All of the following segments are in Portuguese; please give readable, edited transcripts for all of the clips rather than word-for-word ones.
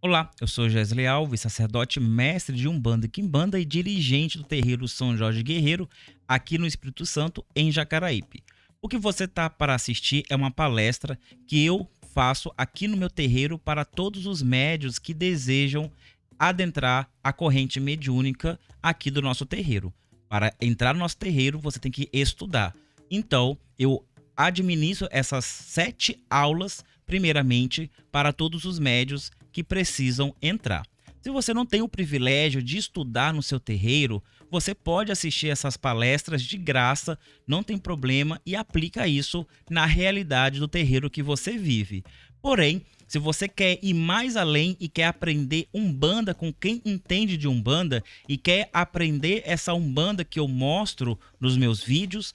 Olá, eu sou Gesley Alves, sacerdote mestre de Umbanda e Quimbanda e dirigente do terreiro São Jorge Guerreiro, aqui no Espírito Santo, em Jacaraípe. O que você está para assistir é uma palestra que eu faço aqui no meu terreiro para todos os médios que desejam adentrar a corrente mediúnica aqui do nosso terreiro. Para entrar no nosso terreiro, você tem que estudar. Então, eu administro essas 7 aulas, primeiramente, para todos os médios que precisam entrar. Se você não tem o privilégio de estudar no seu terreiro, você pode assistir essas palestras de graça, não tem problema, e aplica isso na realidade do terreiro que você vive. Porém, se você quer ir mais além e quer aprender Umbanda com quem entende de Umbanda e quer aprender essa Umbanda que eu mostro nos meus vídeos,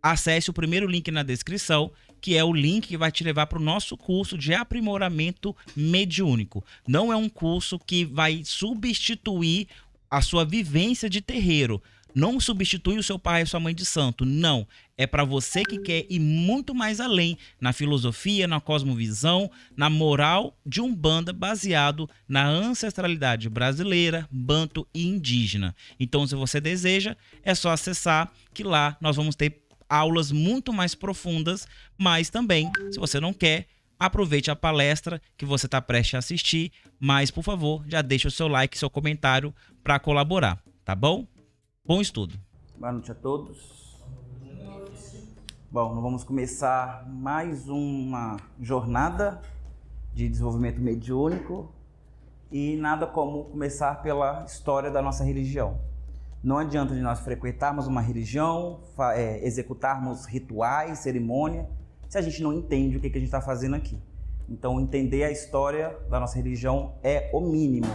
acesse o primeiro link na descrição, que é o link que vai te levar para o nosso curso de aprimoramento mediúnico. Não é um curso que vai substituir a sua vivência de terreiro. Não substitui o seu pai e sua mãe de santo. Não. É para você que quer ir muito mais além na filosofia, na cosmovisão, na moral de Umbanda baseado na ancestralidade brasileira, banto e indígena. Então, se você deseja, é só acessar que lá nós vamos ter aulas muito mais profundas, mas também, se você não quer, aproveite a palestra que você está prestes a assistir, mas, por favor, já deixa o seu like, seu comentário para colaborar, tá bom? Bom estudo. Boa noite a todos. Bom, nós vamos começar mais uma jornada de desenvolvimento mediúnico e nada como começar pela história da nossa religião. Não adianta de nós frequentarmos uma religião, executarmos rituais, cerimônia, se a gente não entende o que a gente está fazendo aqui. Então, entender a história da nossa religião é o mínimo.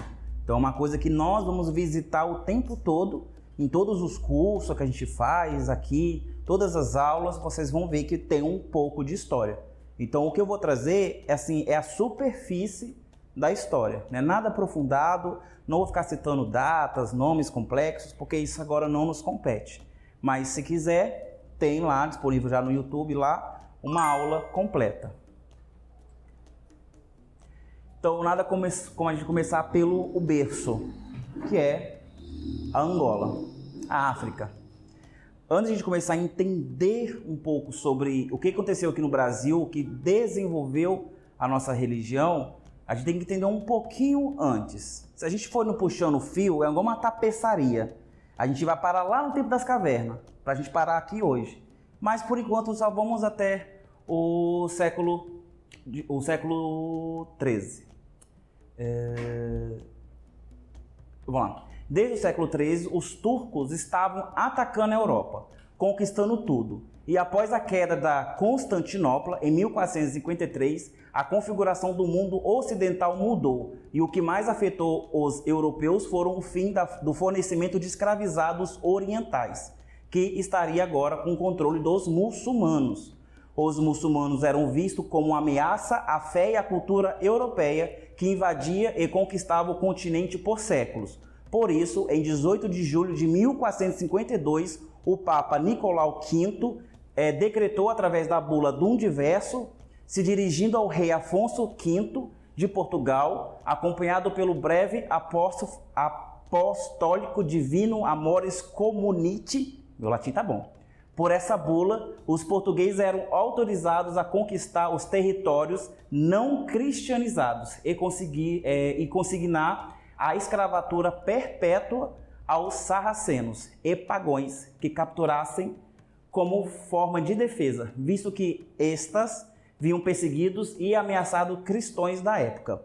Então, é uma coisa que nós vamos visitar o tempo todo, em todos os cursos que a gente faz aqui, todas as aulas, vocês vão ver que tem um pouco de história. Então, o que eu vou trazer é a superfície da história, né? Nada aprofundado, não vou ficar citando datas, nomes complexos, porque isso agora não nos compete. Mas se quiser, tem lá, disponível já no YouTube, lá, uma aula completa. Então, nada como a gente começar pelo berço, que é a Angola, a África. Antes de a gente começar a entender um pouco sobre o que aconteceu aqui no Brasil, o que desenvolveu a nossa religião, a gente tem que entender um pouquinho antes. Se a gente for no puxando o fio, é igual uma tapeçaria. A gente vai parar lá no tempo das cavernas, para a gente parar aqui hoje. Mas por enquanto só vamos até o século XIII. Vamos lá. Desde o século XIII, os turcos estavam atacando a Europa, conquistando tudo. E após a queda da Constantinopla, em 1453, a configuração do mundo ocidental mudou. E o que mais afetou os europeus foram o fim do fornecimento de escravizados orientais, que estaria agora com o controle dos muçulmanos. Os muçulmanos eram vistos como uma ameaça à fé e à cultura europeia que invadia e conquistava o continente por séculos. Por isso, em 18 de julho de 1452, o Papa Nicolau V decretou através da bula Dum Diverso, se dirigindo ao rei Afonso V de Portugal, acompanhado pelo breve apostólico Divino Amoris Communiti, meu latim tá bom. Por essa bula, os portugueses eram autorizados a conquistar os territórios não cristianizados e consignar a escravatura perpétua aos sarracenos e pagões que capturassem como forma de defesa, visto que estas vinham perseguidos e ameaçados cristãos da época.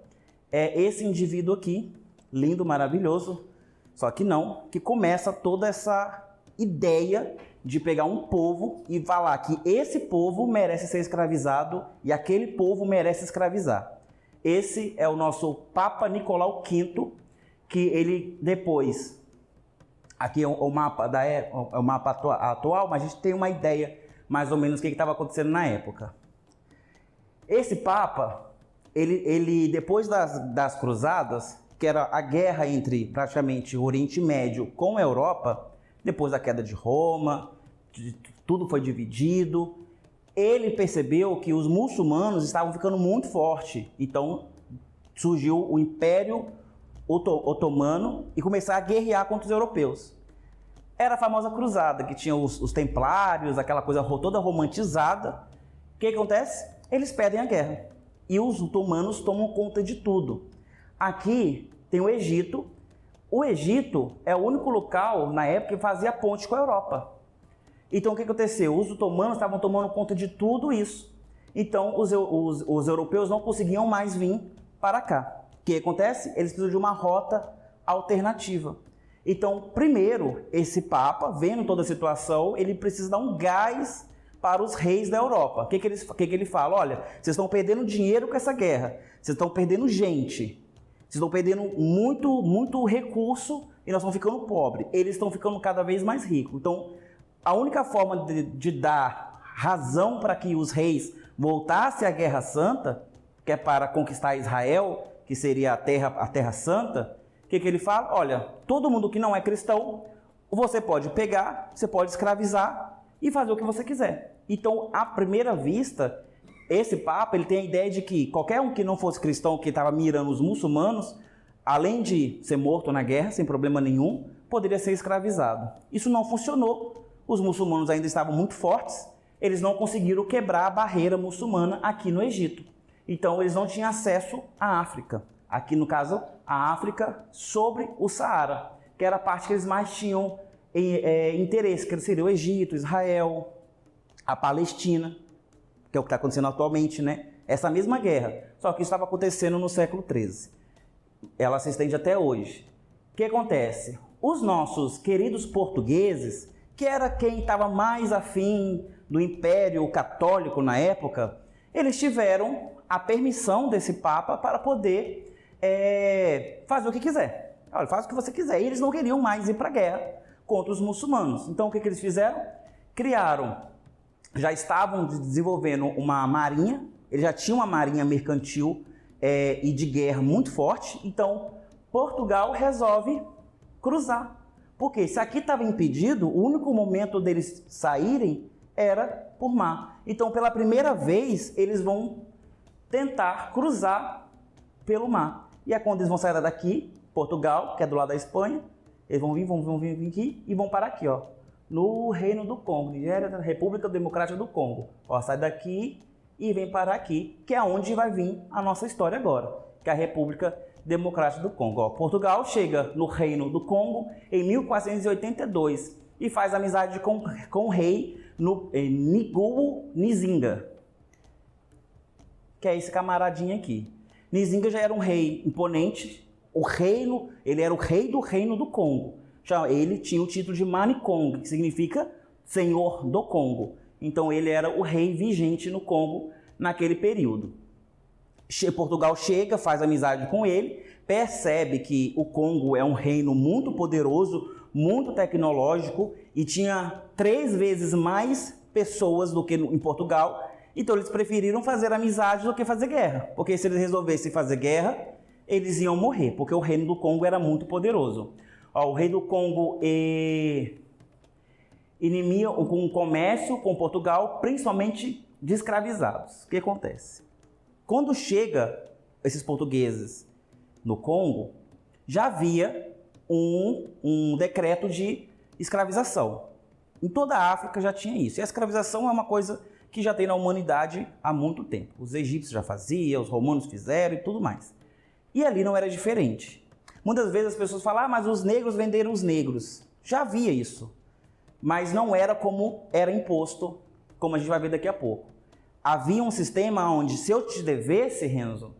É esse indivíduo aqui, lindo, maravilhoso, só que não, que começa toda essa ideia de pegar um povo e falar que esse povo merece ser escravizado e aquele povo merece escravizar. Esse é o nosso Papa Nicolau V, que ele depois... Aqui é o mapa atual, mas a gente tem uma ideia mais ou menos do que estava acontecendo na época. Esse Papa, ele depois das cruzadas, que era a guerra entre praticamente o Oriente Médio com a Europa, depois da queda de Roma, tudo foi dividido, ele percebeu que os muçulmanos estavam ficando muito fortes. Então, surgiu o Império Otomano e começar a guerrear contra os europeus. Era a famosa cruzada, que tinha os templários, aquela coisa toda romantizada. O que acontece? Eles perdem a guerra e os otomanos tomam conta de tudo. Aqui tem o Egito. O Egito é o único local, na época, que fazia ponte com a Europa. Então, o que aconteceu? Os otomanos estavam tomando conta de tudo isso. Então, os europeus não conseguiam mais vir para cá. O que acontece? Eles precisam de uma rota alternativa. Então, primeiro, esse Papa, vendo toda a situação, ele precisa dar um gás para os reis da Europa. O que ele fala? Olha, vocês estão perdendo dinheiro com essa guerra, vocês estão perdendo gente, vocês estão perdendo muito recurso e nós estamos ficando pobres. Eles estão ficando cada vez mais ricos. Então, a única forma de dar razão para que os reis voltassem à Guerra Santa, que é para conquistar Israel, que seria a Terra Santa, o que ele fala? Olha, todo mundo que não é cristão, você pode pegar, você pode escravizar e fazer o que você quiser. Então, à primeira vista, esse Papa ele tem a ideia de que qualquer um que não fosse cristão, que estava mirando os muçulmanos, além de ser morto na guerra, sem problema nenhum, poderia ser escravizado. Isso não funcionou. Os muçulmanos ainda estavam muito fortes, eles não conseguiram quebrar a barreira muçulmana aqui no Egito. Então, eles não tinham acesso à África. Aqui, no caso, a África sobre o Saara, que era a parte que eles mais tinham interesse, que seria o Egito, Israel, a Palestina, que é o que está acontecendo atualmente, né? Essa mesma guerra, só que isso estava acontecendo no século XIII. Ela se estende até hoje. O que acontece? Os nossos queridos portugueses, que era quem estava mais afim do Império Católico na época, eles tiveram a permissão desse Papa para poder fazer o que quiser. Olha, faz o que você quiser. E eles não queriam mais ir para a guerra contra os muçulmanos. Então, o que eles fizeram? Já estavam desenvolvendo uma marinha, eles já tinham uma marinha mercantil e de guerra muito forte. Então, Portugal resolve cruzar. Porque se aqui estava impedido, o único momento deles saírem era por mar. Então, pela primeira vez, eles vão tentar cruzar pelo mar. E é quando eles vão sair daqui, Portugal, que é do lado da Espanha, eles vão vir aqui e vão parar aqui, ó, no Reino do Congo, Nigéria, República Democrática do Congo. Ó, sai daqui e vem parar aqui, que é onde vai vir a nossa história agora, que é a República Democrática do Congo. Ó, Portugal chega no Reino do Congo em 1482 e faz amizade com o rei Ngubo Nzinga, que é esse camaradinho aqui. Nzinga já era um rei imponente, ele era o rei do Reino do Congo. Ele tinha o título de Manikong, que significa Senhor do Congo. Então ele era o rei vigente no Congo naquele período. Portugal chega, faz amizade com ele, percebe que o Congo é um reino muito poderoso, muito tecnológico e tinha 3 vezes mais pessoas do que em Portugal. Então eles preferiram fazer amizade do que fazer guerra, porque se eles resolvessem fazer guerra, eles iam morrer, porque o reino do Congo era muito poderoso. Ó, o rei do Congo inimia com o comércio com Portugal, principalmente de escravizados. O que acontece? Quando chega esses portugueses no Congo, já havia um decreto de escravização. Em toda a África já tinha isso. E a escravização é uma coisa que já tem na humanidade há muito tempo. Os egípcios já faziam, os romanos fizeram e tudo mais. E ali não era diferente. Muitas vezes as pessoas falam, mas os negros venderam os negros. Já havia isso, mas não era como era imposto, como a gente vai ver daqui a pouco. Havia um sistema onde, se eu te devesse, Renzo,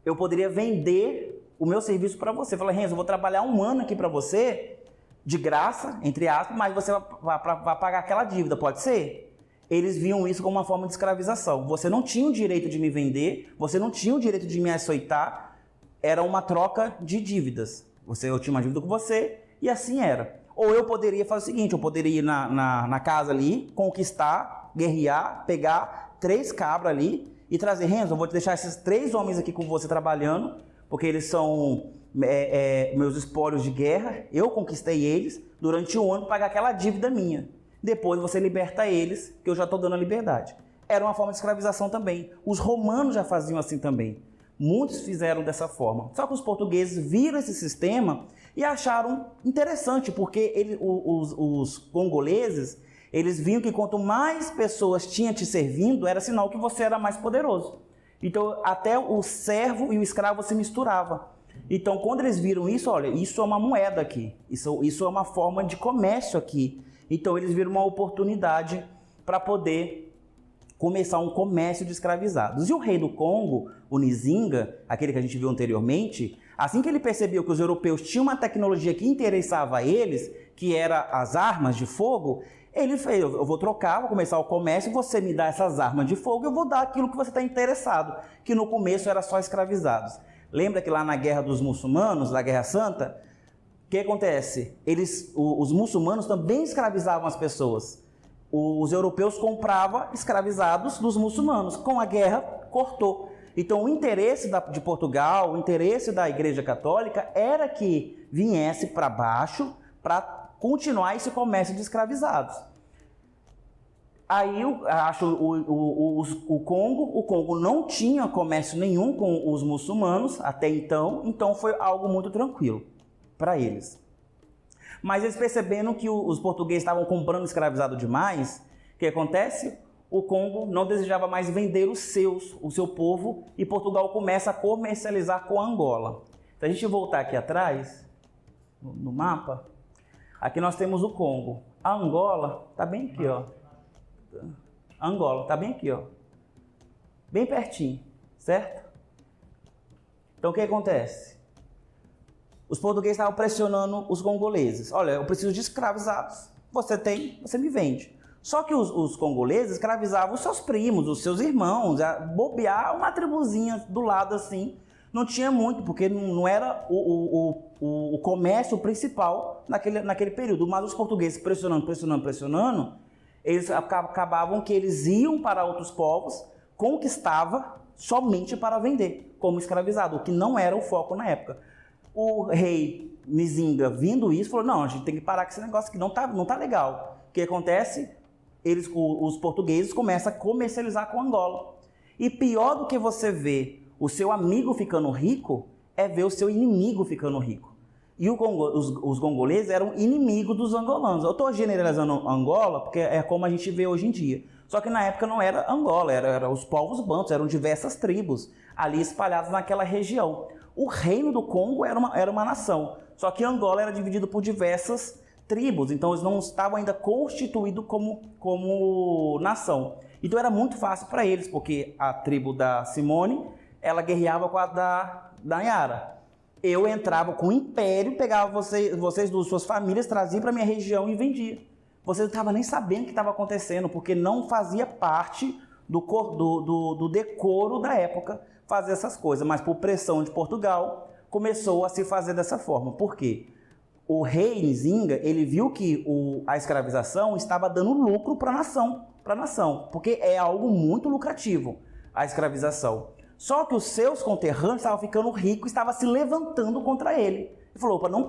eu poderia vender o meu serviço para você. Falar, Renzo, eu vou trabalhar 1 ano aqui para você, de graça, entre aspas, mas você vai pagar aquela dívida, pode ser? Eles viam isso como uma forma de escravização. Você não tinha o direito de me vender, você não tinha o direito de me açoitar, era uma troca de dívidas. Eu tinha uma dívida com você e assim era. Ou eu poderia fazer o seguinte, eu poderia ir na casa ali, conquistar, guerrear, pegar 3 cabras ali e trazer, Renzo, eu vou te deixar esses 3 homens aqui com você trabalhando, porque eles são meus espólios de guerra, eu conquistei eles durante 1 ano para pagar aquela dívida minha. Depois você liberta eles, que eu já estou dando a liberdade. Era uma forma de escravização também. Os romanos já faziam assim também. Muitos fizeram dessa forma. Só que os portugueses viram esse sistema e acharam interessante, porque os congoleses, eles viam que quanto mais pessoas tinham te servindo, era sinal que você era mais poderoso. Então, até o servo e o escravo se misturava. Então, quando eles viram isso, olha, isso é uma moeda aqui, isso é uma forma de comércio aqui. Então, eles viram uma oportunidade para poder começar um comércio de escravizados. E o rei do Congo, o Nzinga, aquele que a gente viu anteriormente, assim que ele percebeu que os europeus tinham uma tecnologia que interessava a eles, que era as armas de fogo, ele fez, eu vou trocar, vou começar o comércio, você me dá essas armas de fogo, eu vou dar aquilo que você está interessado, que no começo era só escravizados. Lembra que lá na Guerra dos Muçulmanos, na Guerra Santa, o que acontece? Os muçulmanos também escravizavam as pessoas. Os europeus compravam escravizados dos muçulmanos. Com a guerra, cortou. Então, o interesse de Portugal, o interesse da Igreja Católica era que viesse para baixo para continuar esse comércio de escravizados. Aí, o Congo não tinha comércio nenhum com os muçulmanos até então foi algo muito tranquilo para eles. Mas eles percebendo que os portugueses estavam comprando escravizado demais, o que acontece? O Congo não desejava mais vender o seu povo, e Portugal começa a comercializar com a Angola. Se a gente voltar aqui atrás, no mapa, aqui nós temos o Congo. A Angola está bem aqui, ó. A Angola está bem aqui, ó. Bem pertinho, certo? Então o que acontece? Os portugueses estavam pressionando os congoleses. Olha, eu preciso de escravizados. Você tem, você me vende. Só que os congoleses escravizavam os seus primos, os seus irmãos, bobear uma tribuzinha do lado assim. Não tinha muito, porque não era o comércio principal naquele período. Mas os portugueses pressionando, eles acabavam que eles iam para outros povos, conquistava somente para vender, como escravizado, o que não era o foco na época. O rei Nzinga, vindo isso, falou, não, a gente tem que parar com esse negócio que não tá legal. O que acontece? Os portugueses começam a comercializar com Angola. E pior do que você ver o seu amigo ficando rico, é ver o seu inimigo ficando rico. E os congoleses eram inimigos dos angolanos. Eu estou generalizando Angola porque é como a gente vê hoje em dia. Só que na época não era Angola, era os povos bantus, eram diversas tribos ali espalhadas naquela região. O reino do Congo era uma nação, só que Angola era dividido por diversas tribos, então eles não estavam ainda constituídos como nação. Então era muito fácil para eles, porque a tribo da Simone, ela guerreava com a da Nayara. Eu entrava com o império, pegava vocês duas, suas famílias, trazia para minha região e vendia. Você não estava nem sabendo o que estava acontecendo, porque não fazia parte do decoro da época fazer essas coisas, mas por pressão de Portugal, começou a se fazer dessa forma. Por quê? O rei Nzinga, ele viu que a escravização estava dando lucro para a nação, porque é algo muito lucrativo, a escravização. Só que os seus conterrâneos estavam ficando ricos, estavam se levantando contra ele. Ele falou, opa, não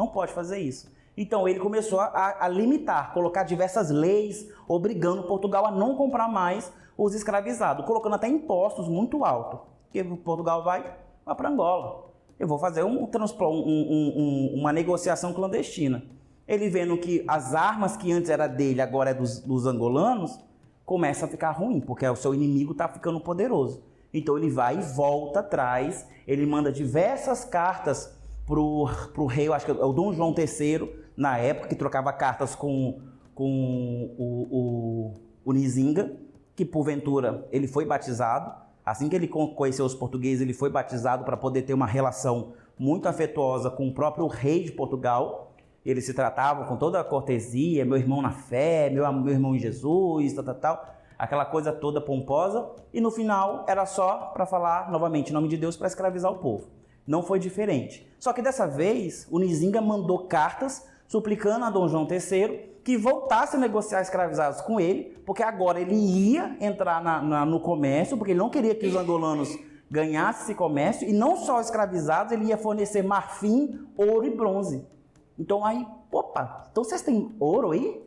pode fazer isso. Então ele começou a limitar, colocar diversas leis, obrigando Portugal a não comprar mais os escravizados, colocando até impostos muito altos. Porque Portugal vai para Angola. Eu vou fazer uma negociação clandestina. Ele vendo que as armas que antes era dele, agora é dos angolanos, começa a ficar ruim, porque o seu inimigo está ficando poderoso. Então ele vai e volta atrás, ele manda diversas cartas pro rei, eu acho que é o Dom João III, na época, que trocava cartas com o Nzinga, que porventura ele foi batizado. Assim que ele conheceu os portugueses, ele foi batizado para poder ter uma relação muito afetuosa com o próprio rei de Portugal. Eles se tratavam com toda a cortesia, meu irmão na fé, meu irmão em Jesus, tal, aquela coisa toda pomposa. E no final era só para falar novamente em nome de Deus para escravizar o povo. Não foi diferente. Só que dessa vez o Nzinga mandou cartas suplicando a Dom João III que voltasse a negociar escravizados com ele, porque agora ele ia entrar no comércio, porque ele não queria que os angolanos ganhassem esse comércio, e não só escravizados, ele ia fornecer marfim, ouro e bronze. Então aí, opa, então vocês têm ouro aí?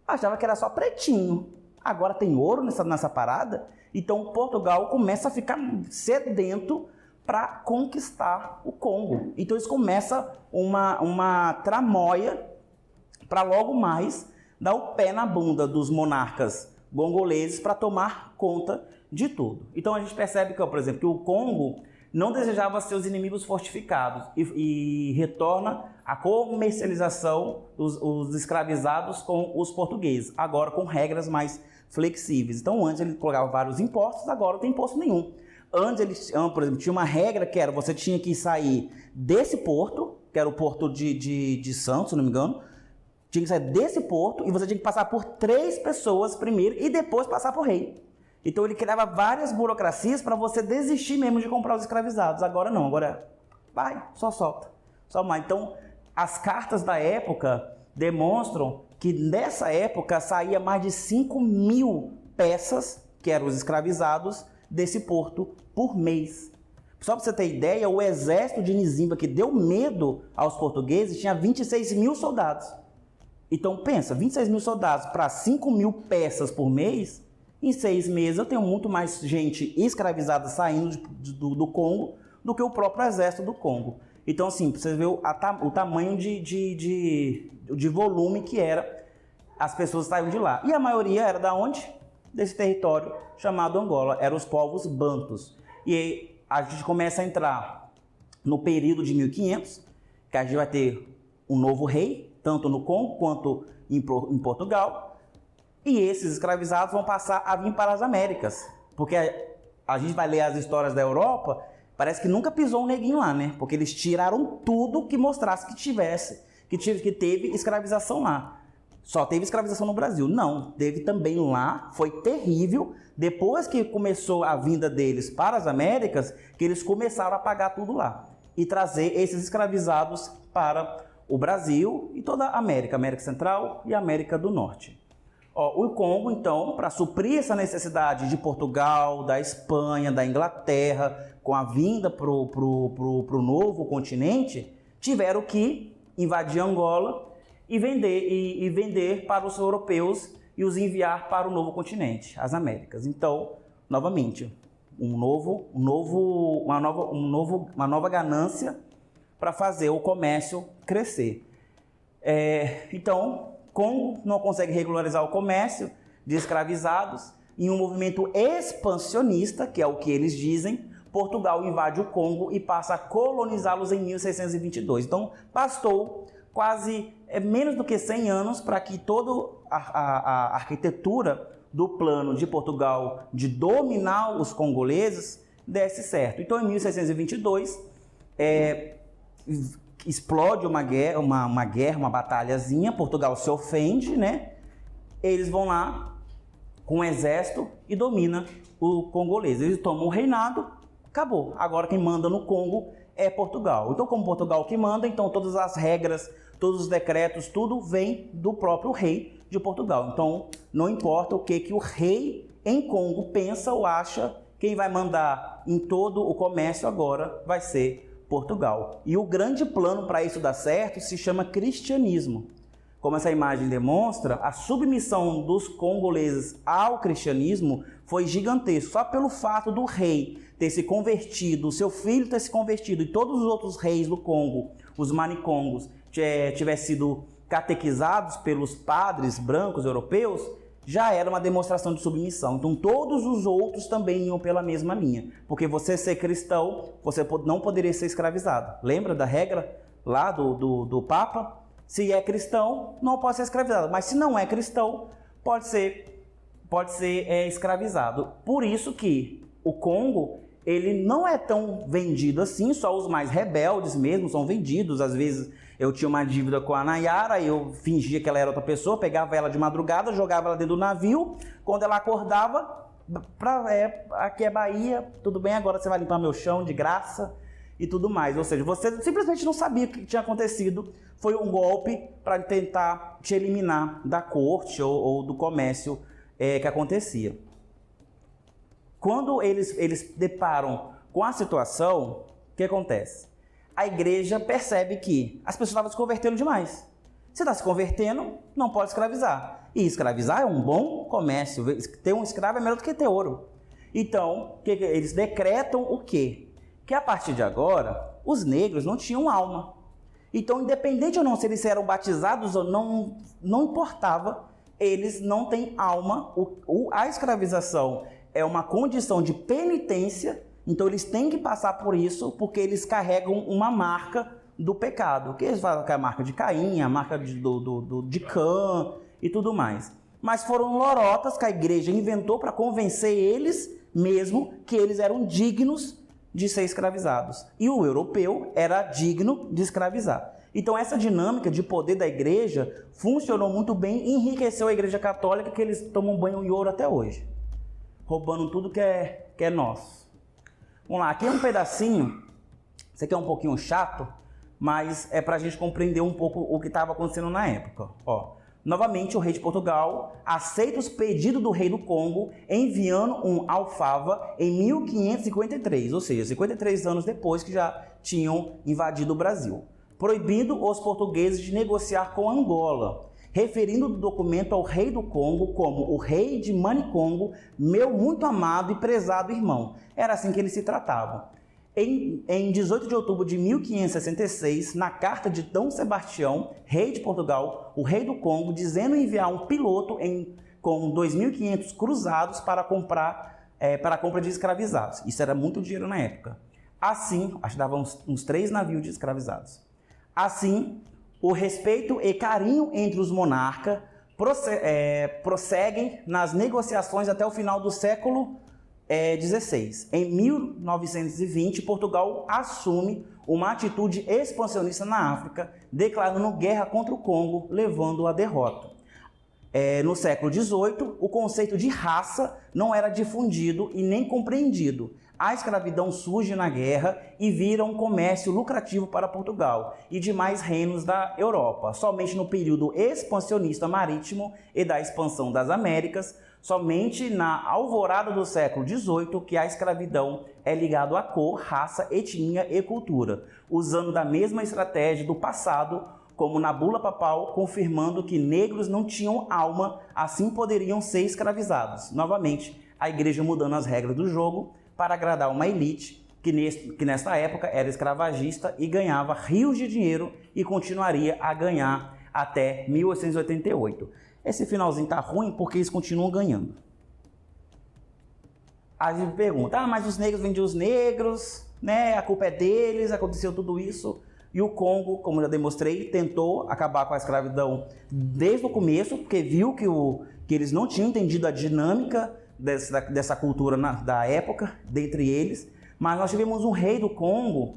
Achava que era só pretinho, agora tem ouro nessa parada? Então Portugal começa a ficar sedento para conquistar o Congo. Então isso começa uma tramóia para logo mais dar o pé na bunda dos monarcas congoleses para tomar conta de tudo. Então a gente percebe que, por exemplo, que o Congo não desejava seus inimigos fortificados e retorna a comercialização dos escravizados com os portugueses, agora com regras mais flexíveis. Então antes ele colocava vários impostos, agora não tem imposto nenhum. Antes eles, por exemplo, tinha uma regra que era você tinha que sair desse porto, que era o porto de Santos, se não me engano, tinha que sair desse porto e você tinha que passar por 3 pessoas primeiro e depois passar por rei. Então ele criava várias burocracias para você desistir mesmo de comprar os escravizados. Agora não, agora vai, só solta, só mais. Então as cartas da época demonstram que nessa época saía mais de 5.000 peças, que eram os escravizados, desse porto por mês. Só para você ter ideia, o exército de Nizimba, que deu medo aos portugueses, tinha 26.000 soldados. Então pensa, 26.000 soldados para 5.000 peças por mês, em 6 meses eu tenho muito mais gente escravizada saindo do Congo do que o próprio exército do Congo. Então assim, pra você ver o tamanho de volume que era, as pessoas saíam de lá. E a maioria era da onde? Desse território chamado Angola, eram os povos bantus. E aí a gente começa a entrar no período de 1500, que a gente vai ter um novo rei, tanto no Congo quanto em Portugal, e esses escravizados vão passar a vir para as Américas, porque a gente vai ler as histórias da Europa, parece que nunca pisou um neguinho lá, né? Porque eles tiraram tudo que mostrasse que teve escravização lá. Só teve escravização no Brasil. Não, teve também lá, foi terrível. Depois que começou a vinda deles para as Américas, que eles começaram a pagar tudo lá e trazer esses escravizados para o Brasil e toda a América, América Central e América do Norte. O Congo, então, para suprir essa necessidade de Portugal, da Espanha, da Inglaterra, com a vinda para o novo continente, tiveram que invadir Angola e vender para os europeus e os enviar para o novo continente, as Américas. Então, novamente, uma nova ganância para fazer o comércio crescer. Então, Congo não consegue regularizar o comércio de escravizados. Em um movimento expansionista, que é o que eles dizem, Portugal invade o Congo e passa a colonizá-los em 1622. Então, bastou quase menos do que 100 anos para que toda a arquitetura do plano de Portugal de dominar os congoleses desse certo. Então, em 1622, explode uma guerra, uma batalhazinha, Portugal se ofende, né? Eles vão lá com o exército e domina o congolês. Eles tomam o reinado, acabou. Agora quem manda no Congo é Portugal. Então, como Portugal que manda, então todas as regras, todos os decretos, tudo vem do próprio rei de Portugal. Então, não importa o que o rei em Congo pensa ou acha, quem vai mandar em todo o comércio agora vai ser Portugal. E o grande plano para isso dar certo se chama cristianismo. Como essa imagem demonstra, a submissão dos congoleses ao cristianismo foi gigantesca. Só pelo fato do rei ter se convertido, o seu filho ter se convertido e todos os outros reis do Congo, os manicongos, tivessem sido catequizados pelos padres brancos europeus, já era uma demonstração de submissão. Então todos os outros também iam pela mesma linha. Porque você ser cristão, você não poderia ser escravizado. Lembra da regra lá do Papa? Se é cristão, não pode ser escravizado. Mas se não é cristão, pode ser escravizado. Por isso que o Congo, ele não é tão vendido assim, só os mais rebeldes mesmo são vendidos. Às vezes eu tinha uma dívida com a Nayara, eu fingia que ela era outra pessoa, pegava ela de madrugada, jogava ela dentro do navio. Quando ela acordava, aqui é Bahia, tudo bem, agora você vai limpar meu chão de graça e tudo mais. Ou seja, você simplesmente não sabia o que tinha acontecido. Foi um golpe para tentar te eliminar da corte ou do comércio que acontecia. Quando eles deparam com a situação, o que acontece? A igreja percebe que as pessoas estavam se convertendo demais. Se está se convertendo, não pode escravizar. E escravizar é um bom comércio. Ter um escravo é melhor do que ter ouro. Então, eles decretam o quê? que a partir de agora, os negros não tinham alma. Então, independente ou não se eles eram batizados ou não, não importava, eles não têm alma. A escravização é uma condição de penitência, então eles têm que passar por isso, porque eles carregam uma marca do pecado, que eles falam que é a marca de Caim, a marca de Cã e tudo mais. Mas foram lorotas que a igreja inventou para convencer eles mesmo que eles eram dignos de ser escravizados. E o europeu era digno de escravizar. Então essa dinâmica de poder da igreja funcionou muito bem e enriqueceu a igreja católica, que eles tomam banho em ouro até hoje, roubando tudo que é nosso. Vamos lá, aqui é um pedacinho, isso aqui é um pouquinho chato, mas é para a gente compreender um pouco o que estava acontecendo na época. Ó, novamente, o rei de Portugal aceita os pedidos do rei do Congo, enviando um alfava em 1553, ou seja, 53 anos depois que já tinham invadido o Brasil, proibindo os portugueses de negociar com Angola, referindo o documento ao rei do Congo como o rei de Manicongo, meu muito amado e prezado irmão. Era assim que eles se tratavam. Em 18 de outubro de 1566, na carta de D. Sebastião, rei de Portugal, o rei do Congo, dizendo enviar um piloto com 2.500 cruzados para a compra de escravizados. Isso era muito dinheiro na época. Assim, acho que dava uns 3 navios de escravizados. Assim, o respeito e carinho entre os monarcas prosseguem nas negociações até o final do século 16. Em 1920, Portugal assume uma atitude expansionista na África, declarando guerra contra o Congo, levando à derrota. No século XVIII, o conceito de raça não era difundido e nem compreendido. A escravidão surge na guerra e vira um comércio lucrativo para Portugal e demais reinos da Europa. Somente no período expansionista marítimo e da expansão das Américas, somente na alvorada do século XVIII, que a escravidão é ligada à cor, raça, etnia e cultura, usando da mesma estratégia do passado, como na bula papal, confirmando que negros não tinham alma, assim poderiam ser escravizados. Novamente, a igreja mudando as regras do jogo para agradar uma elite que nesta época era escravagista e ganhava rios de dinheiro e continuaria a ganhar até 1888. Esse finalzinho tá ruim porque eles continuam ganhando. A gente pergunta, mas os negros vendiam os negros, né? A culpa é deles, aconteceu tudo isso. E o Congo, como eu já demonstrei, tentou acabar com a escravidão desde o começo, porque viu que eles não tinham entendido a dinâmica dessa cultura da época, dentre eles. Mas nós tivemos um rei do Congo,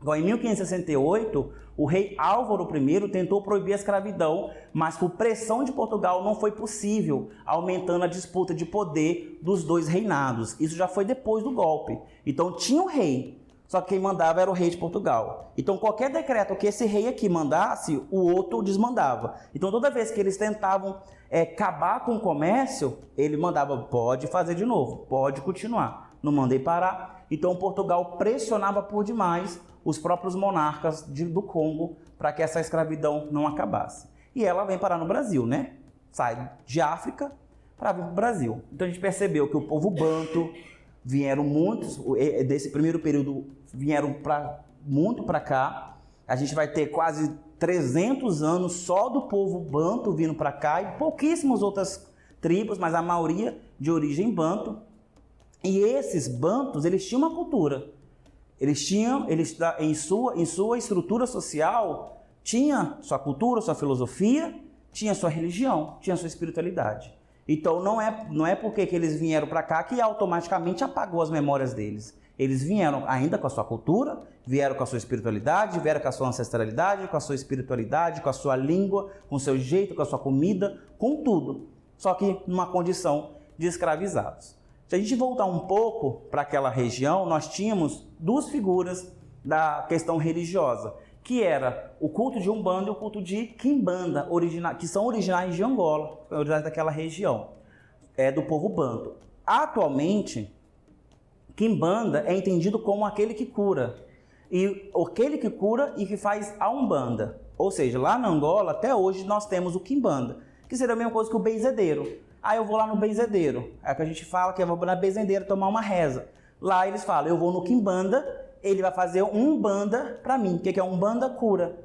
em 1568, o rei Álvaro I tentou proibir a escravidão, mas por pressão de Portugal não foi possível, aumentando a disputa de poder dos dois reinados. Isso já foi depois do golpe. Então tinha um rei, só que quem mandava era o rei de Portugal. Então qualquer decreto que esse rei aqui mandasse, o outro desmandava. Então toda vez que eles tentavam acabar com o comércio, ele mandava, pode fazer de novo, pode continuar, não mandei parar. Então Portugal pressionava por demais os próprios monarcas do Congo para que essa escravidão não acabasse. E ela vem parar no Brasil, né? Sai de África para vir para o Brasil. Então a gente percebeu que o povo banto, vieram muitos, desse primeiro período, vieram muito para cá. A gente vai ter quase 300 anos só do povo banto vindo para cá e pouquíssimas outras tribos, mas a maioria de origem banto. E esses bantos, eles tinham uma cultura. Eles em sua estrutura social, tinha sua cultura, sua filosofia, tinha sua religião, tinha sua espiritualidade. Então não é porque que eles vieram para cá que automaticamente apagou as memórias deles. Eles vieram ainda com a sua cultura, vieram com a sua espiritualidade, vieram com a sua ancestralidade, com a sua espiritualidade, com a sua língua, com o seu jeito, com a sua comida, com tudo. Só que numa condição de escravizados. Se a gente voltar um pouco para aquela região, nós tínhamos duas figuras da questão religiosa, que era o culto de Umbanda e o culto de Quimbanda, que são originais de Angola, originais daquela região, do povo banto. Atualmente, Quimbanda é entendido como aquele que cura, e aquele que cura e que faz a Umbanda. Ou seja, lá na Angola, até hoje, nós temos o Quimbanda, que seria a mesma coisa que o benzedeiro. Eu vou lá no benzedeiro. É que a gente fala que eu vou na benzedeira tomar uma reza. Lá eles falam, eu vou no quimbanda, ele vai fazer umbanda para mim. O que é umbanda? Cura.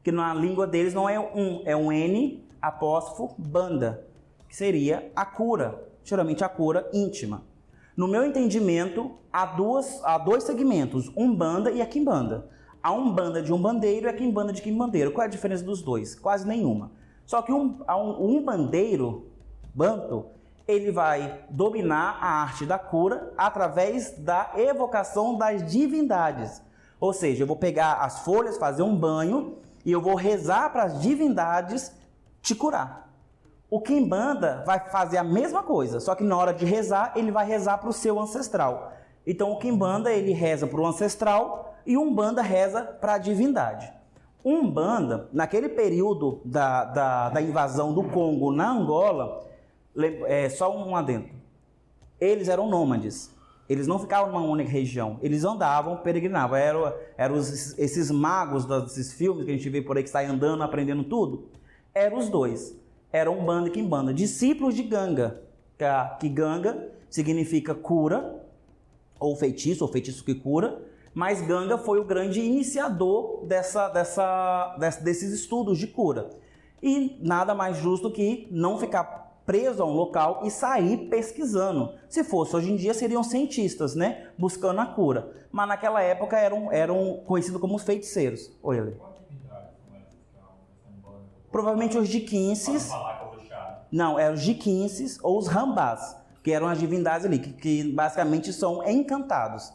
Que na língua deles não é um N apóstrofo banda, que seria a cura, geralmente a cura íntima. No meu entendimento, há dois segmentos, umbanda e a quimbanda. A umbanda de umbandeiro e a quimbanda de quimbandeiro. Qual é a diferença dos dois? Quase nenhuma. Só que um umbandeiro, banto, ele vai dominar a arte da cura através da evocação das divindades. Ou seja, eu vou pegar as folhas, fazer um banho e eu vou rezar para as divindades te curar. O quimbanda vai fazer a mesma coisa, só que na hora de rezar, ele vai rezar para o seu ancestral. Então o quimbanda, ele reza para o ancestral e o umbanda reza para a divindade. Umbanda, naquele período da invasão do Congo na Angola, só um adendo, eles eram nômades, eles não ficavam numa única região, eles andavam, peregrinavam, eram esses magos desses filmes que a gente vê por aí que saem andando, aprendendo tudo, eram os dois, eram Umbanda e Quimbanda, discípulos de Ganga, que Ganga significa cura, ou feitiço que cura, mas Ganga foi o grande iniciador desses estudos de cura. E nada mais justo que não ficar preso a um local e sair pesquisando. Se fosse hoje em dia, seriam cientistas, né? Buscando a cura. Mas naquela época eram conhecidos como os feiticeiros. Oi, Ele. Provavelmente os jiquinces. Não, eram os jiquinces ou os rambás, que eram as divindades ali, que basicamente são encantados.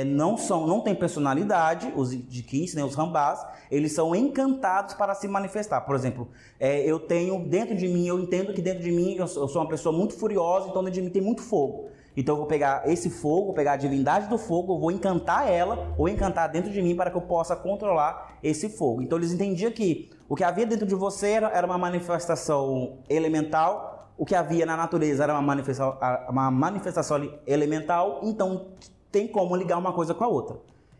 Não tem personalidade, os jiquinces, né, os rambás, eles são encantados para se manifestar. Por exemplo, eu tenho dentro de mim, eu entendo que dentro de mim eu sou uma pessoa muito furiosa, então dentro de mim tem muito fogo. Então eu vou pegar esse fogo, vou pegar a divindade do fogo, eu vou encantar ela, ou encantar dentro de mim para que eu possa controlar esse fogo. Então eles entendiam que o que havia dentro de você era uma manifestação elemental, o que havia na natureza era uma manifestação elemental, então tem como ligar uma coisa com a outra.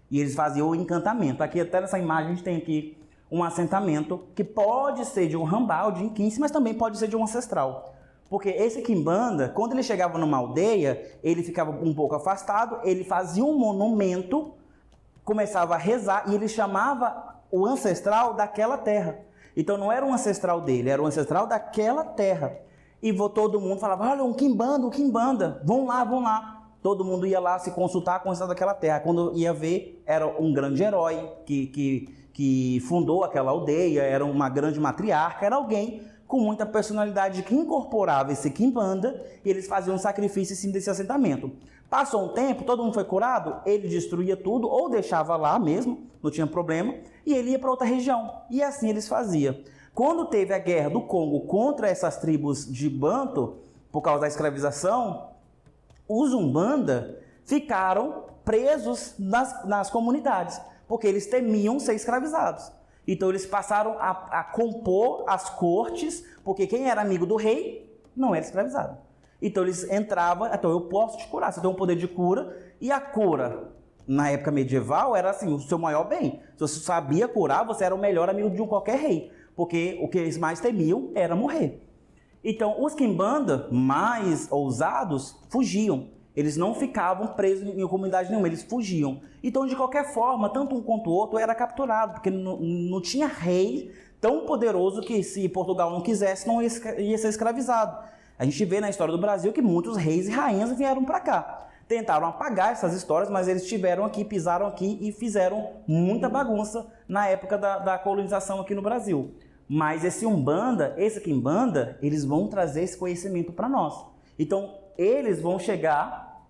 E eles faziam o encantamento. Aqui até nessa imagem a gente tem aqui um assentamento que pode ser de um rambá, de um quince, mas também pode ser de um ancestral. Porque esse quimbanda, quando ele chegava numa aldeia, ele ficava um pouco afastado, ele fazia um monumento, começava a rezar e ele chamava o ancestral daquela terra. Então não era um ancestral dele, era um ancestral daquela terra. E todo mundo falava, olha, um quimbanda, vão lá. Todo mundo ia lá se consultar com o ancestral daquela terra. Quando ia ver, era um grande herói que fundou aquela aldeia, era uma grande matriarca, era alguém com muita personalidade que incorporava esse quimbanda e eles faziam um sacrifício em cima desse assentamento. Passou um tempo, todo mundo foi curado, ele destruía tudo ou deixava lá mesmo, não tinha problema, e ele ia para outra região. E assim eles faziam. Quando teve a guerra do Congo contra essas tribos de Banto, por causa da escravização, os Umbanda ficaram presos nas comunidades, porque eles temiam ser escravizados. Então eles passaram a compor as cortes, porque quem era amigo do rei não era escravizado. Então eles entravam, então eu posso te curar, você tem um poder de cura, e a cura, na época medieval, era assim, o seu maior bem. Se você sabia curar, você era o melhor amigo de qualquer rei, porque o que eles mais temiam era morrer. Então, os quimbanda mais ousados fugiam. Eles não ficavam presos em comunidade nenhuma, eles fugiam. Então, de qualquer forma, tanto um quanto o outro era capturado, porque não tinha rei tão poderoso que se Portugal não quisesse, não ia ser escravizado. A gente vê na história do Brasil que muitos reis e rainhas vieram para cá. Tentaram apagar essas histórias, mas eles estiveram aqui, pisaram aqui e fizeram muita bagunça na época da colonização aqui no Brasil. Mas esse Umbanda, esse Quimbanda, eles vão trazer esse conhecimento para nós. Então, eles vão chegar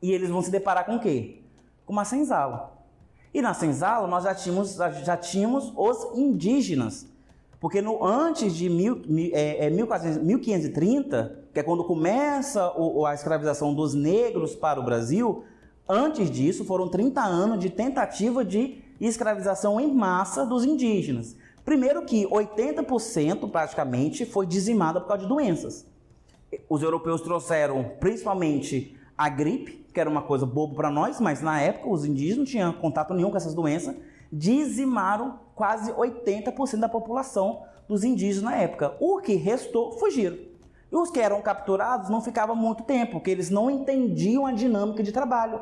e eles vão se deparar com o quê? Com uma senzala. E na senzala nós já tínhamos os indígenas. Porque antes de 1530, que é quando começa a escravização dos negros para o Brasil, antes disso foram 30 anos de tentativa de escravização em massa dos indígenas. Primeiro que 80% praticamente foi dizimada por causa de doenças. Os europeus trouxeram principalmente a gripe, que era uma coisa boba para nós, mas na época os indígenas não tinham contato nenhum com essas doenças, dizimaram quase 80% da população dos indígenas na época. O que restou, fugiram. E os que eram capturados não ficavam muito tempo, porque eles não entendiam a dinâmica de trabalho.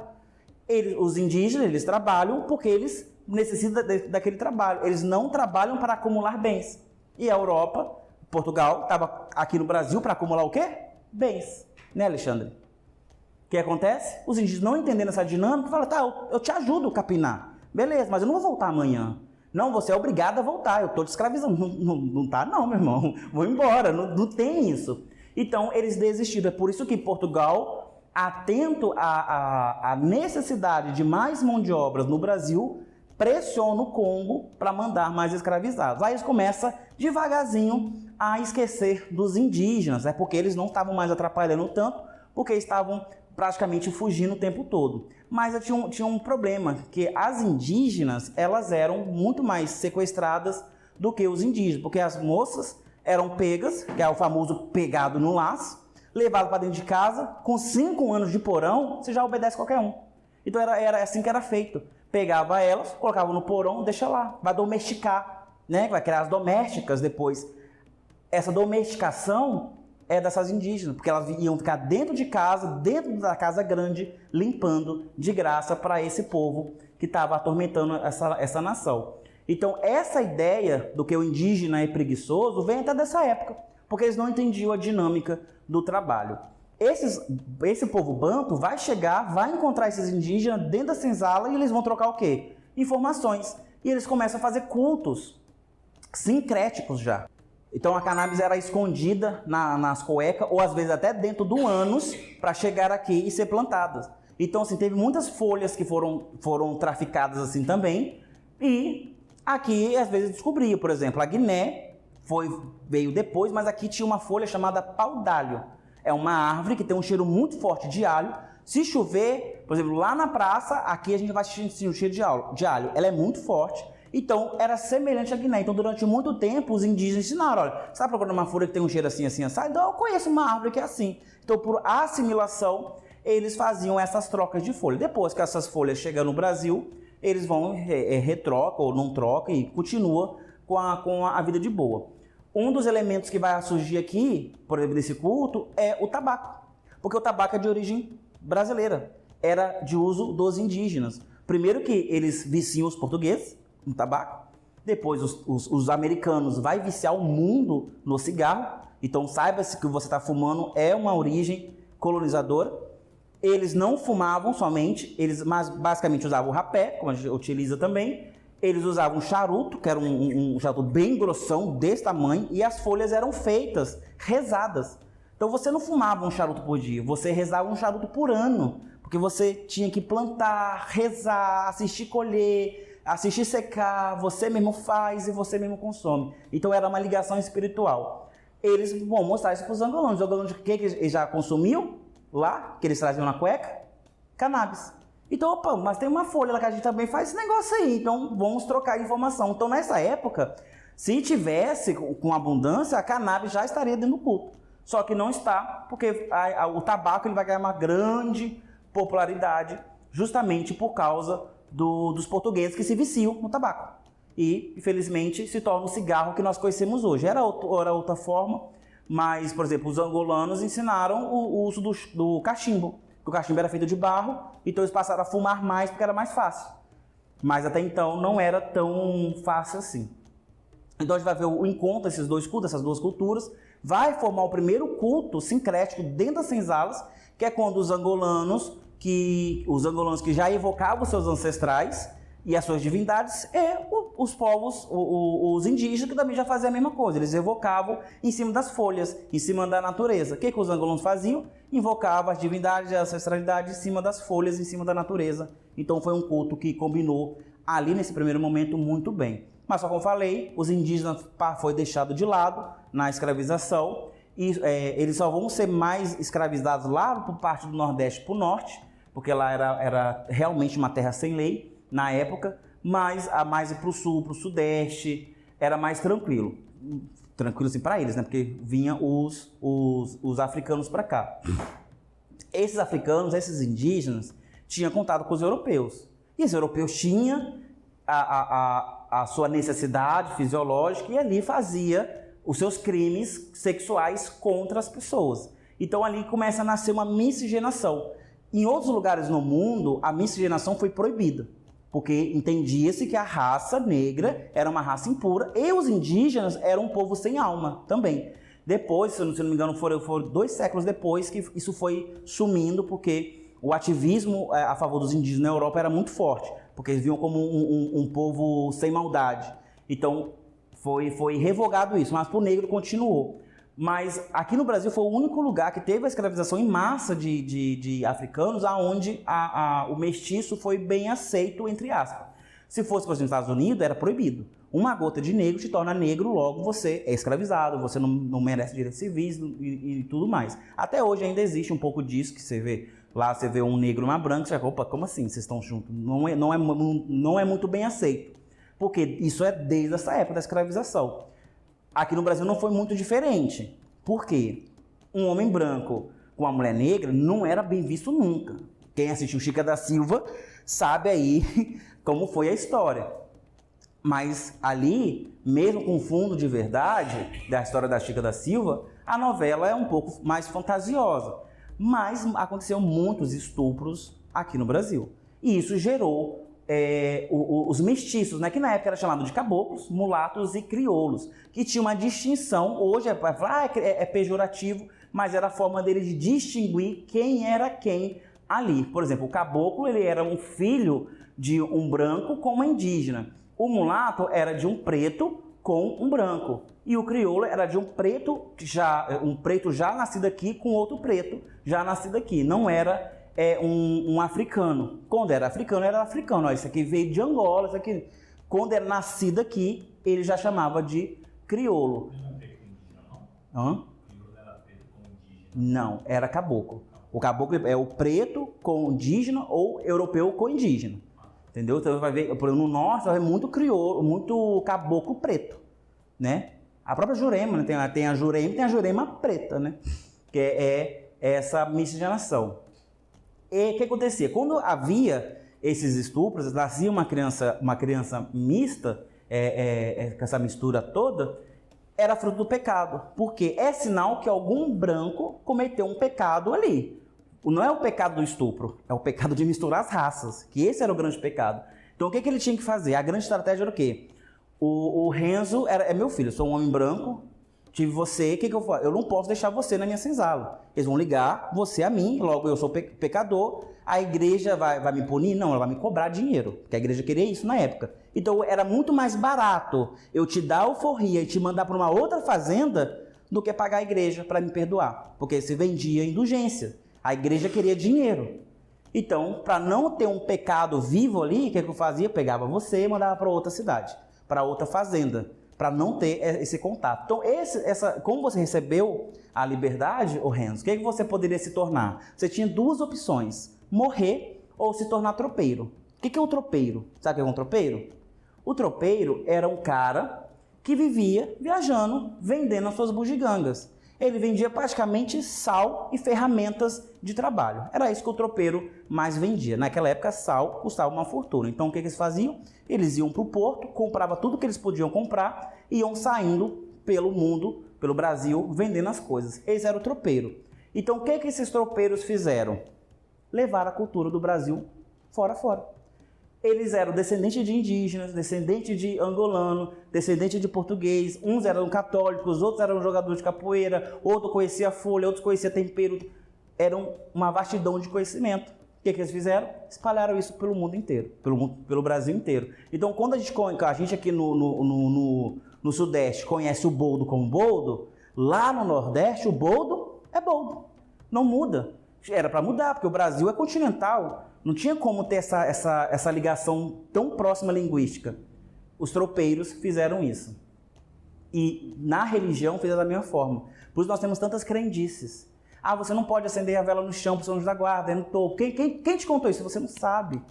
Os indígenas, eles trabalham porque eles necessitam daquele trabalho. Eles não trabalham para acumular bens. E a Europa, Portugal, estava aqui no Brasil para acumular o quê? Bens. Né, Alexandre? O que acontece? Os indígenas não entendendo essa dinâmica, falam, tá, eu te ajudo a capinar. Beleza, mas eu não vou voltar amanhã. Não, você é obrigado a voltar, eu estou te escravizando. Não tá não, meu irmão. Vou embora, não tem isso. Então, eles desistiram. É por isso que Portugal, atento à necessidade de mais mão de obra no Brasil, pressiona o Congo para mandar mais escravizados. Aí eles começam devagarzinho a esquecer dos indígenas, porque eles não estavam mais atrapalhando tanto, porque estavam praticamente fugindo o tempo todo. Mas tinha um problema, que as indígenas, elas eram muito mais sequestradas do que os indígenas, porque as moças eram pegas, que é o famoso pegado no laço, levado para dentro de casa, com 5 anos de porão, você já obedece qualquer um. Então era assim que era feito. Pegava elas, colocava no porão, deixa lá, vai domesticar, né? Vai criar as domésticas depois. Essa domesticação é dessas indígenas, porque elas iam ficar dentro de casa, dentro da casa grande, limpando de graça para esse povo que estava atormentando essa nação. Então, essa ideia do que o indígena é preguiçoso vem até dessa época, porque eles não entendiam a dinâmica do trabalho. Esse povo banto vai chegar, vai encontrar esses indígenas dentro da senzala e eles vão trocar o quê? Informações. E eles começam a fazer cultos sincréticos já. Então a cannabis era escondida nas cuecas ou às vezes até dentro do ânus para chegar aqui e ser plantada. Então assim, teve muitas folhas que foram traficadas assim também. E aqui às vezes descobria, por exemplo, a Guiné veio depois, mas aqui tinha uma folha chamada pau-d'alho. É uma árvore que tem um cheiro muito forte de alho. Se chover, por exemplo, lá na praça, aqui a gente vai sentir um cheiro de alho. Ela é muito forte. Então, era semelhante à Guiné. Então, durante muito tempo, os indígenas ensinaram, olha, você está procurando uma folha que tem um cheiro assim, assim, assim? Então, eu conheço uma árvore que é assim. Então, por assimilação, eles faziam essas trocas de folha. Depois que essas folhas chegam no Brasil, eles vão retrocam ou não trocam e continua com a vida de boa. Um dos elementos que vai surgir aqui, por exemplo, desse culto, é o tabaco. Porque o tabaco é de origem brasileira. Era de uso dos indígenas. Primeiro que eles viciam os portugueses no tabaco. Depois os americanos vai viciar o mundo no cigarro. Então saiba-se que você está fumando é uma origem colonizadora. Eles não fumavam somente, eles basicamente usavam o rapé, como a gente utiliza também. Eles usavam um charuto, que era um charuto bem grossão, desse tamanho, e as folhas eram feitas, rezadas. Então você não fumava um charuto por dia, você rezava um charuto por ano, porque você tinha que plantar, rezar, assistir colher, assistir secar, você mesmo faz e você mesmo consome. Então era uma ligação espiritual. Eles vão mostrar isso para os angolanos. Os angolanos, o que eles já consumiam lá, que eles traziam na cueca? Cannabis. Então, opa, mas tem uma folha lá que a gente também faz esse negócio aí, então vamos trocar informação. Então, nessa época, se tivesse com abundância, a cannabis já estaria dentro do culto. Só que não está, porque o tabaco ele vai ganhar uma grande popularidade justamente por causa dos portugueses que se viciam no tabaco. E, infelizmente, se torna o cigarro que nós conhecemos hoje. Era outra forma, mas, por exemplo, os angolanos ensinaram o uso do cachimbo. O cachimbo era feito de barro, então eles passaram a fumar mais porque era mais fácil. Mas até então não era tão fácil assim. Então a gente vai ver o encontro desses dois cultos, essas duas culturas, vai formar o primeiro culto sincrético dentro das senzalas, que é quando os angolanos que já evocavam seus ancestrais e as suas divindades, e os povos, os indígenas, que também já faziam a mesma coisa. Eles evocavam em cima das folhas, em cima da natureza. O que os angolanos faziam? Invocavam as divindades e a ancestralidade em cima das folhas, em cima da natureza. Então foi um culto que combinou ali nesse primeiro momento muito bem. Mas só como falei, os indígenas foi deixado de lado na escravização e eles só vão ser mais escravizados lá por parte do Nordeste para o Norte, porque lá era realmente uma terra sem lei na época, mas mais para o Sul, para o Sudeste, era mais tranquilo. Tranquilo assim para eles, né? Porque vinham os africanos para cá. Esses africanos, esses indígenas, tinham contato com os europeus. E os europeus tinham a sua necessidade fisiológica e ali fazia os seus crimes sexuais contra as pessoas. Então ali começa a nascer uma miscigenação. Em outros lugares no mundo, a miscigenação foi proibida, porque entendia-se que a raça negra era uma raça impura e os indígenas eram um povo sem alma também. Depois, se eu não me engano, foram 2 séculos depois que isso foi sumindo, porque o ativismo a favor dos indígenas na Europa era muito forte, porque eles viam como um povo sem maldade. Então, foi revogado isso, mas para o negro continuou. Mas aqui no Brasil foi o único lugar que teve a escravização em massa de africanos, onde o mestiço foi bem aceito, entre aspas. Se fosse, por exemplo, nos Estados Unidos, era proibido. Uma gota de negro te torna negro, logo você é escravizado, você não merece direitos civis e tudo mais. Até hoje ainda existe um pouco disso, que você vê lá, você vê um negro e uma branca, você fala, opa, como assim vocês estão juntos? Não é muito bem aceito, porque isso é desde essa época da escravização. Aqui no Brasil não foi muito diferente. Por quê? Um homem branco com uma mulher negra não era bem visto nunca. Quem assistiu Chica da Silva sabe aí como foi a história. Mas ali, mesmo com fundo de verdade da história da Chica da Silva, a novela é um pouco mais fantasiosa. Mas aconteceu muitos estupros aqui no Brasil. E isso gerou os mestiços, né, que na época era chamado de caboclos, mulatos e crioulos, que tinha uma distinção. Hoje é pejorativo, mas era a forma dele de distinguir quem era quem ali. Por exemplo, o caboclo ele era um filho de um branco com uma indígena. O mulato era de um preto com um branco. E o crioulo era de um preto já nascido aqui com outro preto já nascido aqui. Não era um africano. Quando era africano. Ó, isso aqui veio de Angola, isso aqui. Quando era nascido aqui, ele já chamava de crioulo. Hã? Não, era caboclo. O caboclo é o preto com indígena ou europeu com indígena. Entendeu? Então você vai ver, no norte, vai ver muito crioulo, muito caboclo preto, né? A própria Jurema, né? tem a Jurema e tem a Jurema preta, né? Que é essa miscigenação. E o que acontecia? Quando havia esses estupros, nascia uma criança mista, com essa mistura toda, era fruto do pecado. Porque é sinal que algum branco cometeu um pecado ali. Não é o pecado do estupro, é o pecado de misturar as raças, que esse era o grande pecado. Então o que ele tinha que fazer? A grande estratégia era o quê? O Renzo é meu filho, eu sou um homem branco, tive você, o que eu faço? Eu não posso deixar você na minha senzala. Eles vão ligar você a mim, logo eu sou pecador, a igreja vai me punir? Não, ela vai me cobrar dinheiro, porque a igreja queria isso na época. Então era muito mais barato eu te dar alforria e te mandar para uma outra fazenda do que pagar a igreja para me perdoar, porque se vendia indulgência. A igreja queria dinheiro. Então, para não ter um pecado vivo ali, o que eu fazia? Eu pegava você e mandava para outra cidade, para outra fazenda, para não ter esse contato. Então, como você recebeu a liberdade, Renzo, o que você poderia se tornar? Você tinha 2 opções, morrer ou se tornar tropeiro. O que é um tropeiro? Sabe o que é um tropeiro? O tropeiro era um cara que vivia viajando, vendendo as suas bugigangas. Ele vendia praticamente sal e ferramentas de trabalho. Era isso que o tropeiro mais vendia. Naquela época, sal custava uma fortuna. Então, o que eles faziam? Eles iam para o porto, compravam tudo que eles podiam comprar e iam saindo pelo mundo, pelo Brasil, vendendo as coisas. Esse era o tropeiro. Então, o que esses tropeiros fizeram? Levaram a cultura do Brasil fora. Eles eram descendentes de indígenas, descendentes de angolano, descendentes de português. Uns eram católicos, outros eram jogadores de capoeira, outro conhecia folha, outros conhecia tempero. Era uma vastidão de conhecimento. O que eles fizeram? Espalharam isso pelo mundo inteiro, pelo Brasil inteiro. Então, quando a gente aqui no Sudeste conhece o boldo como boldo, lá no Nordeste o boldo é boldo. Não muda. Era para mudar, porque o Brasil é continental. Não tinha como ter essa ligação tão próxima linguística. Os tropeiros fizeram isso. E na religião fizeram da mesma forma. Por isso nós temos tantas crendices. Ah, você não pode acender a vela no chão para o São João da Guarda, no topo. Quem te contou isso? Você não sabe.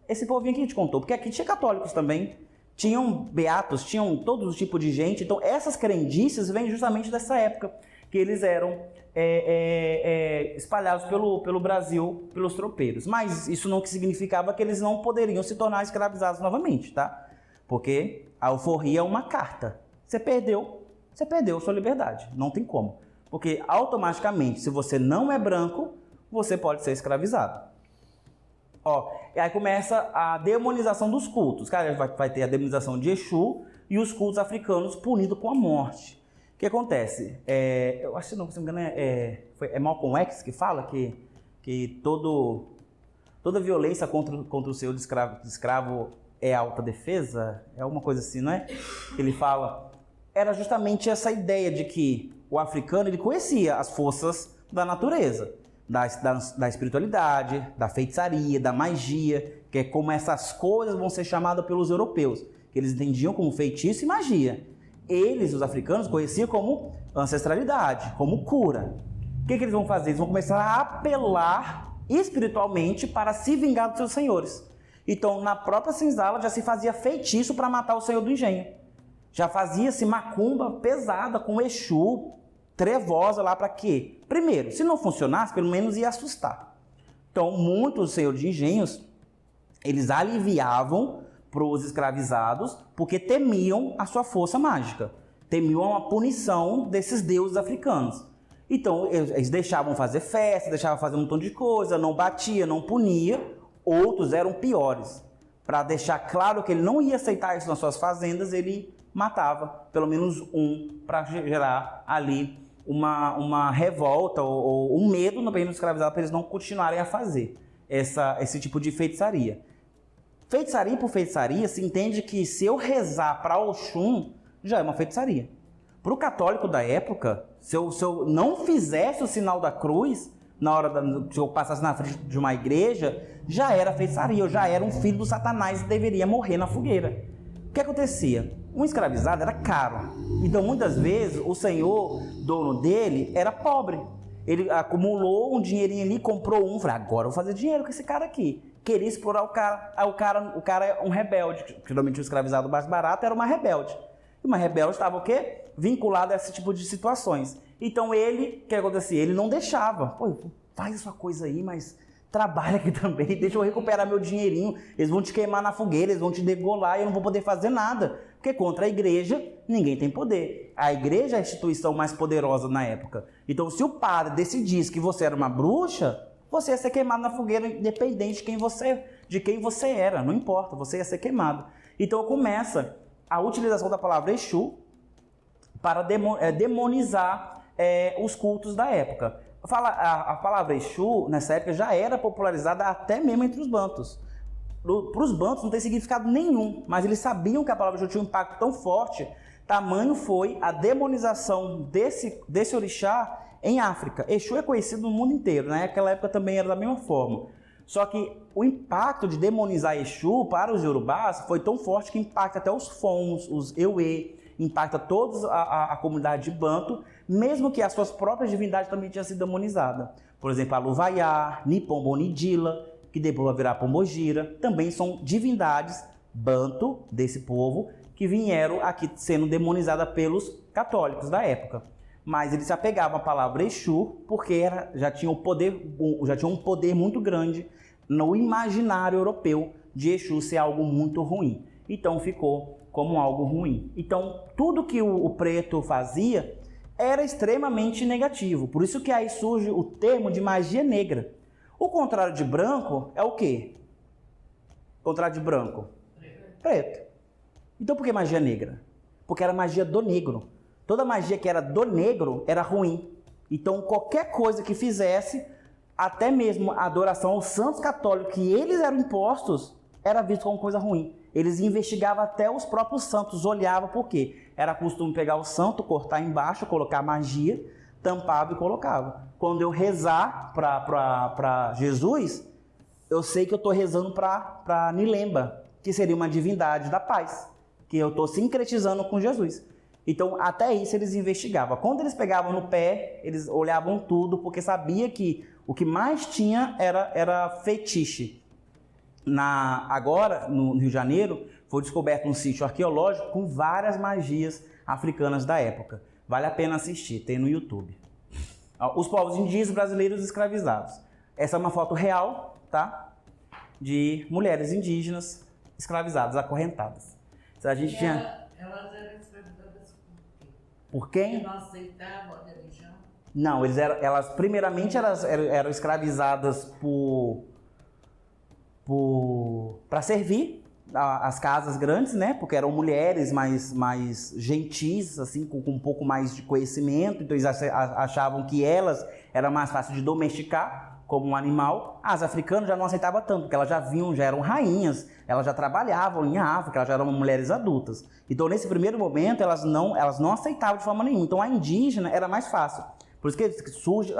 Esse povinho aqui te contou. Porque aqui tinha católicos também. Tinham beatos, tinham todo tipo de gente. Então essas crendices vêm justamente dessa época. Que eles eram espalhados pelo Brasil, pelos tropeiros. Mas isso não significava que eles não poderiam se tornar escravizados novamente, tá? Porque a alforria é uma carta. Você perdeu, você perdeu a sua liberdade. Não tem como. Porque automaticamente, se você não é branco, você pode ser escravizado. Ó, e aí começa a demonização dos cultos. Cara, vai ter a demonização de Exu e os cultos africanos punidos com a morte. O que acontece? Eu acho que, não, se não me engano, é Malcolm X que fala que toda violência contra o seu escravo é autodefesa. É uma coisa assim, não é? Ele fala... Era justamente essa ideia de que o africano ele conhecia as forças da natureza, da espiritualidade, da feitiçaria, da magia, que é como essas coisas vão ser chamadas pelos europeus, que eles entendiam como feitiço e magia. Eles, os africanos, conheciam como ancestralidade, como cura. O que eles vão fazer? Eles vão começar a apelar espiritualmente para se vingar dos seus senhores. Então, na própria senzala já se fazia feitiço para matar o senhor do engenho. Já fazia-se macumba pesada com Exu, trevosa lá para quê? Primeiro, se não funcionasse, pelo menos ia assustar. Então, muitos senhores de engenhos, eles aliviavam para os escravizados porque temiam a sua força mágica. Temiam a punição desses deuses africanos. Então, eles deixavam fazer festa, deixavam fazer um montão de coisa, não batia, não punia. Outros eram piores. Para deixar claro que ele não ia aceitar isso nas suas fazendas, ele matava pelo menos um para gerar ali uma revolta ou um medo no período escravizado para eles não continuarem a fazer esse tipo de feitiçaria. Feitiçaria por feitiçaria se entende que se eu rezar para Oxum já é uma feitiçaria. Para o católico da época, se eu não fizesse o sinal da cruz na hora se eu passasse na frente de uma igreja, já era feitiçaria, eu já era um filho do Satanás e deveria morrer na fogueira. O que acontecia? Um escravizado era caro. Então, muitas vezes, o senhor, dono dele, era pobre. Ele acumulou um dinheirinho ali, comprou um, falou, agora eu vou fazer dinheiro com esse cara aqui. Queria explorar o cara. Aí o cara é um rebelde. Geralmente o escravizado mais barato era uma rebelde. E uma rebelde estava o quê? Vinculada a esse tipo de situações. Então, o que acontecia? Ele não deixava. Pô, faz a sua coisa aí, mas... trabalha aqui também, deixa eu recuperar meu dinheirinho, eles vão te queimar na fogueira, eles vão te degolar e eu não vou poder fazer nada, porque contra a igreja ninguém tem poder. A igreja é a instituição mais poderosa na época. Então se o padre decidisse que você era uma bruxa, você ia ser queimado na fogueira independente de quem você era, não importa, você ia ser queimado. Então começa a utilização da palavra Exu para demonizar os cultos da época. A palavra Exu, nessa época, já era popularizada até mesmo entre os bantus. Para os bantus não tem significado nenhum, mas eles sabiam que a palavra Exu tinha um impacto tão forte, tamanho foi a demonização desse orixá em África. Exu é conhecido no mundo inteiro, né? Naquela época também era da mesma forma. Só que o impacto de demonizar Exu para os iorubás foi tão forte que impacta até os fons, os Ewe, impacta toda a comunidade de banto, mesmo que as suas próprias divindades também tinham sido demonizadas. Por exemplo, a Luvaiá, Nipombonidila, que depois vai virar Pombogira, também são divindades banto desse povo que vieram aqui sendo demonizadas pelos católicos da época. Mas eles se apegavam à palavra Exu porque já tinha um poder muito grande no imaginário europeu de Exu ser algo muito ruim. Então ficou como algo ruim. Então tudo que o preto fazia era extremamente negativo. Por isso que aí surge o termo de magia negra. O contrário de branco é o quê? O contrário de branco? Preto. Então por que magia negra? Porque era magia do negro. Toda magia que era do negro era ruim. Então qualquer coisa que fizesse, até mesmo a adoração aos santos católicos, que eles eram impostos, era visto como coisa ruim. Eles investigavam até os próprios santos, olhavam por quê? Era costume pegar o santo, cortar embaixo, colocar magia, tampava e colocava. Quando eu rezar para Jesus, eu sei que eu estou rezando para Nilemba, que seria uma divindade da paz, que eu estou sincretizando com Jesus. Então, até isso eles investigavam. Quando eles pegavam no pé, eles olhavam tudo, porque sabia que o que mais tinha era fetiche. Agora, no Rio de Janeiro, foi descoberto um sítio arqueológico com várias magias africanas da época. Vale a pena assistir, tem no YouTube. Os povos indígenas brasileiros escravizados. Essa é uma foto real, tá? De mulheres indígenas escravizadas, acorrentadas. A gente tinha... Elas eram escravizadas Por quem? Não aceitavam a religião. Não, primeiramente eram escravizadas para servir as casas grandes, né? Porque eram mulheres mais gentis, assim, com um pouco mais de conhecimento. Então eles achavam que elas era mais fácil de domesticar como um animal. As africanas já não aceitavam tanto, porque elas já eram rainhas, elas já trabalhavam em África, elas já eram mulheres adultas. Então nesse primeiro momento elas não aceitavam de forma nenhuma. Então a indígena era mais fácil. Por isso que surge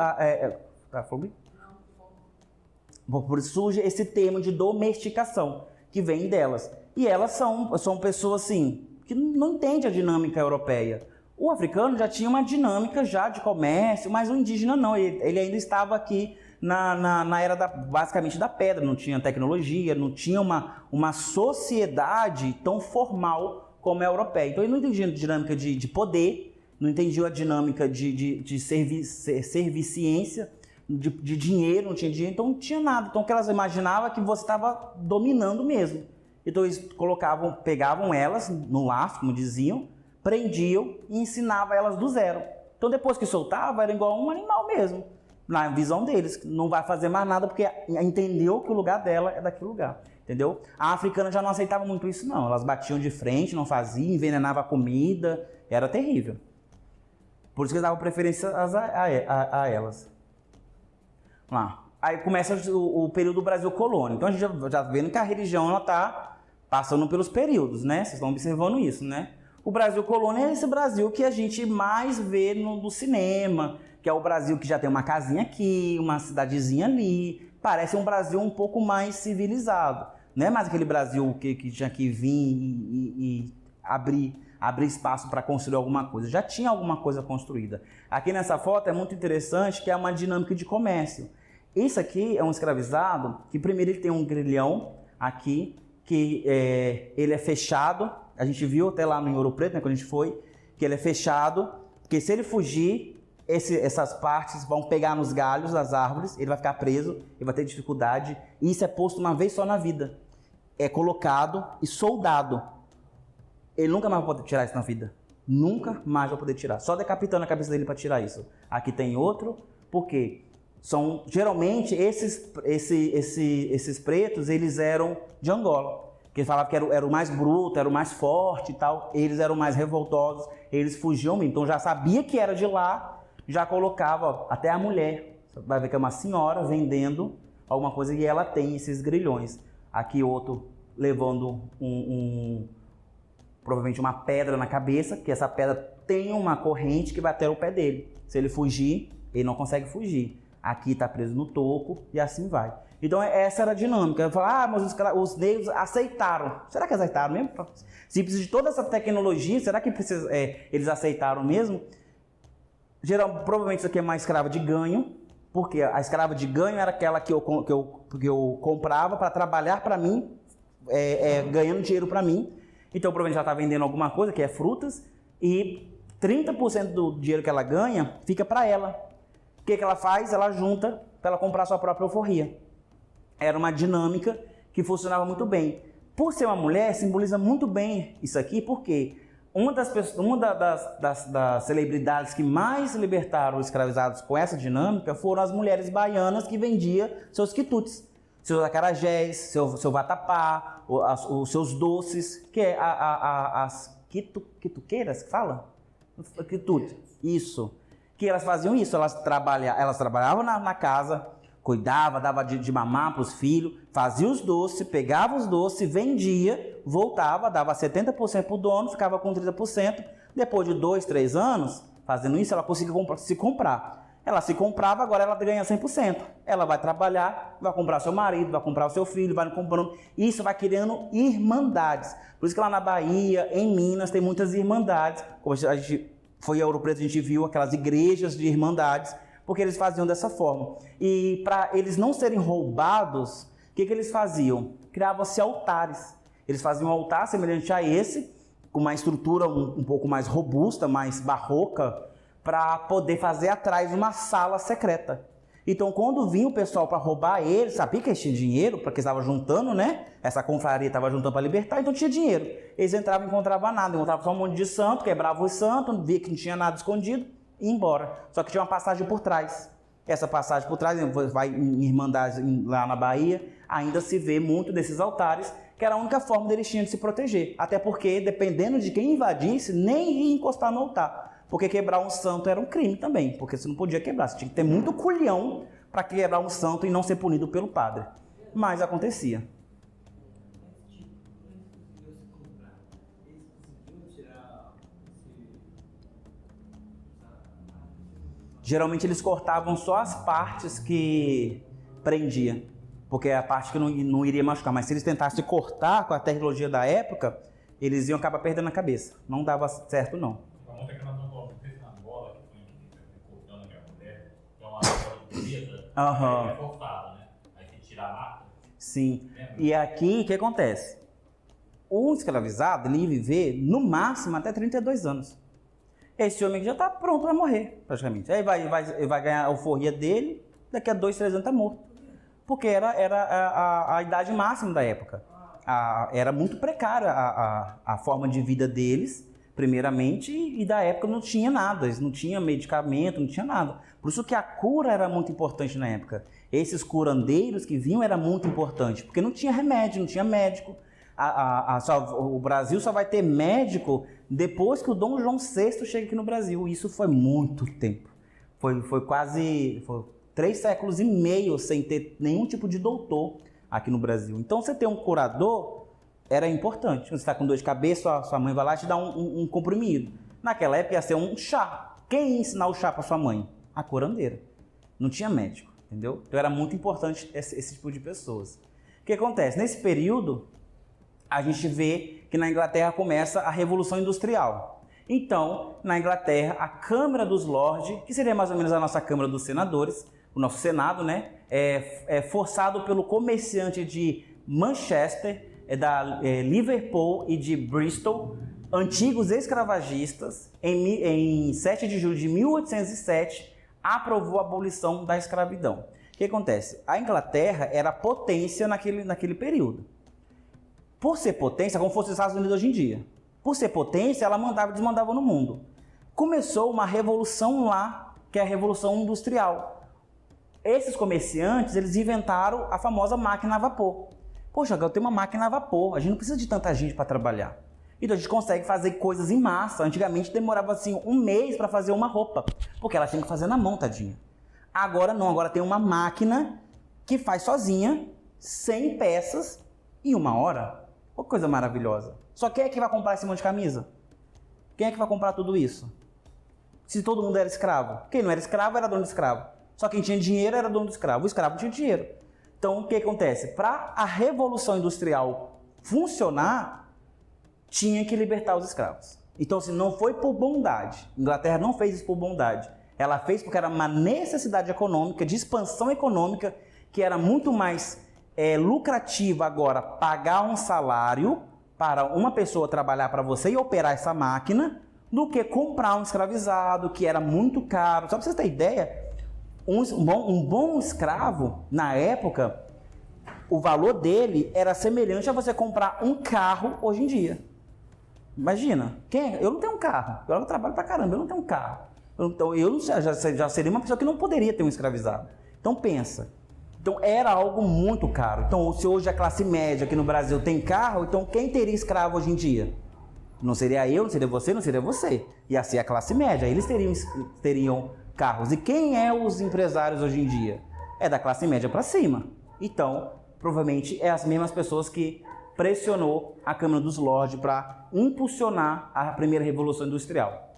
por isso surge esse termo de domesticação, que vem delas. E elas são pessoas assim, que não entendem a dinâmica europeia. O africano já tinha uma dinâmica já de comércio, mas o indígena não. Ele ainda estava aqui na era basicamente da pedra, não tinha tecnologia, não tinha uma sociedade tão formal como a europeia. Então ele não entendia a dinâmica de poder, não entendia a dinâmica de serviciência, de dinheiro, não tinha dinheiro, então não tinha nada. Então o que elas imaginavam é que você estava dominando mesmo. Então eles pegavam elas no laço, como diziam, prendiam e ensinavam elas do zero. Então depois que soltava, era igual um animal mesmo, na visão deles. Não vai fazer mais nada porque entendeu que o lugar dela é daquele lugar. Entendeu? A africana já não aceitava muito isso, não. Elas batiam de frente, não faziam, envenenavam a comida, era terrível. Por isso que eles davam preferência a elas. Vamos lá. Aí começa o período do Brasil colônia. Então a gente já vendo que a religião está passando pelos períodos, né? Vocês estão observando isso, né? O Brasil colônia é esse Brasil que a gente mais vê no cinema, que é o Brasil que já tem uma casinha aqui, uma cidadezinha ali. Parece um Brasil um pouco mais civilizado. Não é mais aquele Brasil que tinha que vir e abrir espaço para construir alguma coisa. Já tinha alguma coisa construída. Aqui nessa foto é muito interessante que é uma dinâmica de comércio. Isso aqui é um escravizado que primeiro ele tem um grilhão aqui, que ele é fechado. A gente viu até lá no Ouro Preto, né, quando a gente foi, que ele é fechado, porque se ele fugir, essas partes vão pegar nos galhos das árvores, ele vai ficar preso, ele vai ter dificuldade. E isso é posto uma vez só na vida. É colocado e soldado. Ele nunca mais vai poder tirar isso na vida. Nunca mais vai poder tirar. Só decapitando a cabeça dele para tirar isso. Aqui tem outro, porque são geralmente esses pretos, eles eram de Angola. Que ele falava que era o mais bruto, era o mais forte e tal. Eles eram mais revoltosos, eles fugiam mesmo. Então já sabia que era de lá, já colocava, ó, até a mulher. Você vai ver que é uma senhora vendendo alguma coisa e ela tem esses grilhões. Aqui outro levando provavelmente uma pedra na cabeça, que essa pedra tem uma corrente que vai até o pé dele. Se ele fugir, ele não consegue fugir. Aqui está preso no toco e assim vai. Então essa era a dinâmica. Eu falo, mas os negros aceitaram. Será que aceitaram mesmo? Se precisa de toda essa tecnologia, será que eles aceitaram mesmo? Provavelmente isso aqui é uma escrava de ganho, porque a escrava de ganho era aquela que eu comprava para trabalhar para mim, ganhando dinheiro para mim. Então provavelmente ela está vendendo alguma coisa, que é frutas, e 30% do dinheiro que ela ganha fica para ela. O que ela faz? Ela junta para ela comprar sua própria alforria. Era uma dinâmica que funcionava muito bem. Por ser uma mulher, simboliza muito bem isso aqui, porque uma das celebridades que mais libertaram os escravizados com essa dinâmica foram as mulheres baianas que vendiam seus quitutes, seus acarajés, seu vatapá, os seus doces, que é as quituqueiras que fala? Quitute. Isso. Que elas faziam isso, elas trabalhavam na casa, cuidava, dava de mamar para os filhos, fazia os doces, pegava os doces, vendia, voltava, dava 70% para o dono, ficava com 30%. Depois de 2, 3 anos fazendo isso, ela conseguia se comprar. Ela se comprava, agora ela ganha 100%. Ela vai trabalhar, vai comprar seu marido, vai comprar o seu filho, vai comprando. Isso vai criando irmandades. Por isso que lá na Bahia, em Minas, tem muitas irmandades. Como a gente foi a Ouro Preto, a gente viu aquelas igrejas de irmandades, porque eles faziam dessa forma. E para eles não serem roubados, o que eles faziam? Criavam-se altares. Eles faziam um altar semelhante a esse, com uma estrutura um pouco mais robusta, mais barroca, para poder fazer atrás uma sala secreta. Então, quando vinha o pessoal para roubar eles, sabia que eles tinham dinheiro, porque estavam juntando, né? Essa confraria estava juntando para libertar, então tinha dinheiro. Eles entravam e não encontravam nada, encontravam só um monte de santo, quebravam os santos, via que não tinha nada escondido e ia embora. Só que tinha uma passagem por trás. Essa passagem por trás, vai em Irmandade lá na Bahia, ainda se vê muito desses altares, que era a única forma deles tinham de se proteger. Até porque, dependendo de quem invadisse, nem ia encostar no altar. Porque quebrar um santo era um crime também, porque você não podia quebrar, você tinha que ter muito culhão para quebrar um santo e não ser punido pelo padre. Mas acontecia. Geralmente eles cortavam só as partes que prendia, porque é a parte que não iria machucar. Mas se eles tentassem cortar com a tecnologia da época, eles iam acabar perdendo a cabeça. Não dava certo, não. Aham. Aí tem que tirar a marca. Sim. E aqui, o que acontece? O escravizado, ele ia viver, no máximo, até 32 anos. Esse homem já está pronto para morrer, praticamente. Aí vai ganhar a alforria dele, daqui a 2, 3 anos está morto. Porque era a idade máxima da época. Era muito precária a forma de vida deles, primeiramente, e da época não tinha nada, eles não tinham medicamento, não tinha nada. Por isso que a cura era muito importante na época. Esses curandeiros que vinham era muito importante, porque não tinha remédio, não tinha médico. O Brasil só vai ter médico depois que o Dom João VI chega aqui no Brasil. Isso foi muito tempo. Foi quase 3 séculos e meio sem ter nenhum tipo de doutor aqui no Brasil. Então, você ter um curador era importante. Você está com dor de cabeça, sua mãe vai lá e te dá um comprimido. Naquela época ia ser um chá. Quem ia ensinar o chá para sua mãe? A curandeira. Não tinha médico, entendeu? Então era muito importante esse tipo de pessoas. O que acontece? Nesse período, a gente vê que na Inglaterra começa a Revolução Industrial. Então, na Inglaterra, a Câmara dos Lordes, que seria mais ou menos a nossa Câmara dos Senadores, o nosso Senado, né, é forçado pelo comerciante de Manchester, Liverpool e de Bristol, antigos escravagistas, em 7 de julho de 1807, aprovou a abolição da escravidão. O que acontece? A Inglaterra era potência naquele período. Por ser potência, como fosse os Estados Unidos hoje em dia. Por ser potência, ela mandava e desmandava no mundo. Começou uma revolução lá, que é a Revolução Industrial. Esses comerciantes, eles inventaram a famosa máquina a vapor. Poxa, agora eu tenho uma máquina a vapor, a gente não precisa de tanta gente para trabalhar. Então a gente consegue fazer coisas em massa. Antigamente demorava assim 1 mês para fazer uma roupa, porque ela tinha que fazer na mão, tadinha. Agora não, agora tem uma máquina que faz sozinha 100 peças em 1 hora. Uma coisa maravilhosa. Só quem é que vai comprar esse monte de camisa? Quem é que vai comprar tudo isso? Se todo mundo era escravo. Quem não era escravo era dono de escravo. Só quem tinha dinheiro era dono do escravo. O escravo tinha dinheiro. Então o que acontece? Para a Revolução Industrial funcionar, tinha que libertar os escravos. Então, assim, não foi por bondade. A Inglaterra não fez isso por bondade. Ela fez porque era uma necessidade econômica, de expansão econômica, que era muito mais lucrativo agora pagar um salário para uma pessoa trabalhar para você e operar essa máquina, do que comprar um escravizado, que era muito caro. Só para vocês terem ideia, um bom escravo, na época, o valor dele era semelhante a você comprar um carro hoje em dia. Imagina, eu não tenho um carro, eu trabalho pra caramba, eu não tenho um carro. Então eu já seria uma pessoa que não poderia ter um escravizado. Então pensa, então era algo muito caro. Então se hoje a classe média aqui no Brasil tem carro, então quem teria escravo hoje em dia? Não seria eu, não seria você, não seria você. Ia ser a classe média, eles teriam carros. E quem é os empresários hoje em dia? É da classe média para cima. Então, provavelmente é as mesmas pessoas que pressionou a Câmara dos Lordes para impulsionar a primeira Revolução Industrial.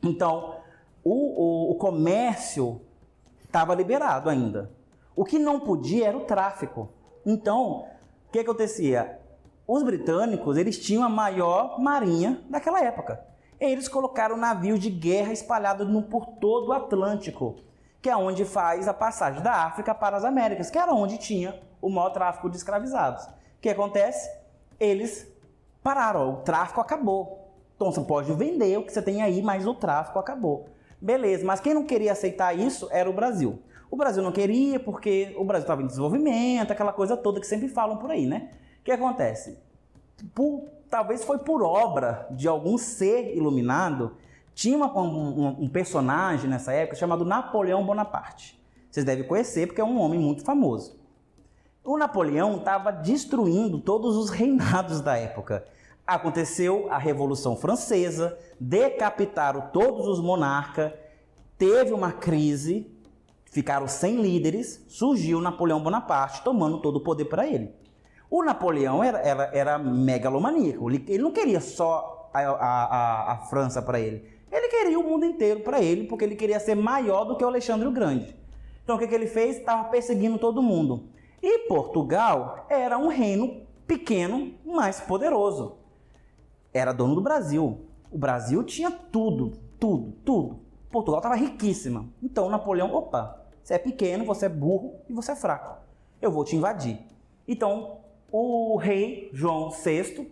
Então, o comércio estava liberado ainda. O que não podia era o tráfico. Então, o que acontecia? Os britânicos, eles tinham a maior marinha daquela época. Eles colocaram navios de guerra espalhados por todo o Atlântico, que é onde faz a passagem da África para as Américas, que era onde tinha o maior tráfico de escravizados. O que acontece? Eles pararam, o tráfico acabou. Então você pode vender o que você tem aí, mas o tráfico acabou. Beleza, mas quem não queria aceitar isso era o Brasil. O Brasil não queria porque o Brasil estava em desenvolvimento, aquela coisa toda que sempre falam por aí, né? O que acontece? Talvez foi por obra de algum ser iluminado, tinha um personagem nessa época chamado Napoleão Bonaparte. Vocês devem conhecer porque é um homem muito famoso. O Napoleão estava destruindo todos os reinados da época. Aconteceu a Revolução Francesa, decapitaram todos os monarcas, teve uma crise, ficaram sem líderes, surgiu Napoleão Bonaparte tomando todo o poder para ele. O Napoleão era megalomaníaco, ele não queria só a França para ele, ele queria o mundo inteiro para ele, porque ele queria ser maior do que o Alexandre o Grande. Então o que ele fez? Estava perseguindo todo mundo. E Portugal era um reino pequeno, mas poderoso. Era dono do Brasil. O Brasil tinha tudo. Portugal estava riquíssima. Então Napoleão, opa, você é pequeno, você é burro e você é fraco. Eu vou te invadir. Então o rei João VI,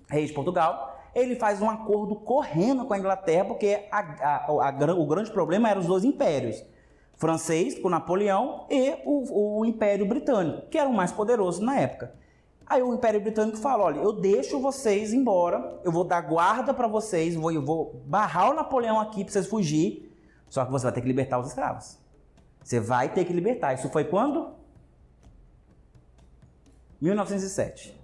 rei de Portugal, ele faz um acordo correndo com a Inglaterra, porque o grande problema eram os dois impérios. Francês, com Napoleão, e o Império Britânico, que era o mais poderoso na época. Aí o Império Britânico fala, olha, eu deixo vocês embora, eu vou dar guarda para vocês, eu vou barrar o Napoleão aqui para vocês fugir, só que você vai ter que libertar os escravos. Você vai ter que libertar. Isso foi quando? 1907.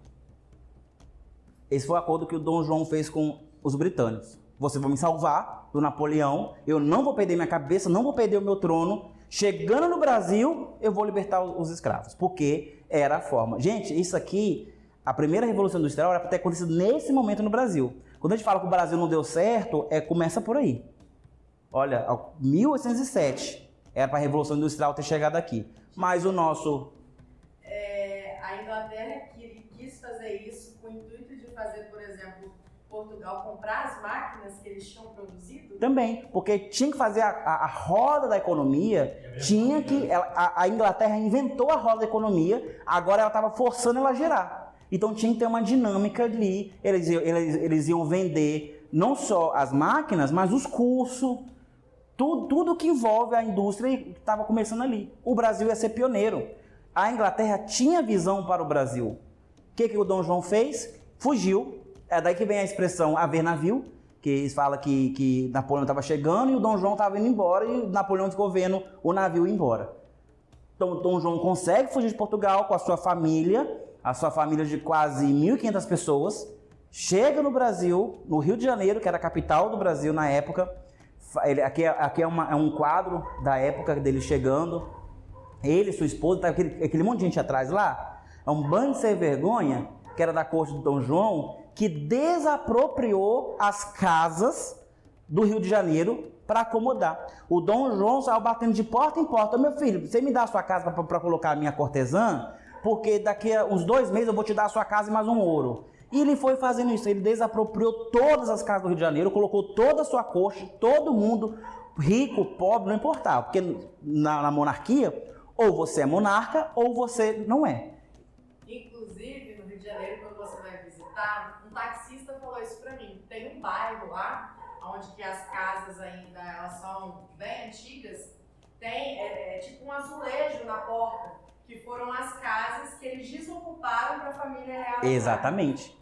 Esse foi o acordo que o Dom João fez com os britânicos. Vocês vão me salvar do Napoleão, eu não vou perder minha cabeça, não vou perder o meu trono. Chegando no Brasil, eu vou libertar os escravos, porque era a forma. Gente, isso aqui, a primeira Revolução Industrial era para ter acontecido nesse momento no Brasil. Quando a gente fala que o Brasil não deu certo, começa por aí. Olha, 1807 era para a Revolução Industrial ter chegado aqui. Mas o nosso... A Inglaterra quis fazer isso com o intuito de fazer, por exemplo, Portugal comprar as máquinas que eles tinham produzido? Também, porque tinha que fazer a roda da economia, tinha que... A Inglaterra inventou a roda da economia, agora ela estava forçando ela a girar. Então tinha que ter uma dinâmica ali, eles iam vender não só as máquinas, mas os cursos, tudo que envolve a indústria estava começando ali. O Brasil ia ser pioneiro. A Inglaterra tinha visão para o Brasil. O que o Dom João fez? Fugiu. É daí que vem a expressão haver navio, que eles falam que Napoleão estava chegando e o Dom João estava indo embora e Napoleão ficou vendo o navio ir embora. Então o Dom João consegue fugir de Portugal com a sua família de quase 1.500 pessoas, chega no Brasil, no Rio de Janeiro, que era a capital do Brasil na época. Aqui é um quadro da época dele chegando. Ele e sua esposa, tá aquele monte de gente atrás lá, é um bando de sem vergonha, que era da corte do Dom João, que desapropriou as casas do Rio de Janeiro para acomodar. O Dom João saiu batendo de porta em porta. Meu filho, você me dá a sua casa para colocar a minha cortesã, porque daqui a uns 2 meses eu vou te dar a sua casa e mais um ouro. E ele foi fazendo isso, ele desapropriou todas as casas do Rio de Janeiro, colocou toda a sua corte, todo mundo, rico, pobre, não importava, porque na monarquia, ou você é monarca ou você não é. Inclusive, no Rio de Janeiro, quando você vai visitar, um taxista falou isso pra mim. Tem um bairro lá, onde que as casas ainda elas são bem antigas, tem tipo um azulejo na porta, que foram as casas que eles desocuparam para a família real. Exatamente.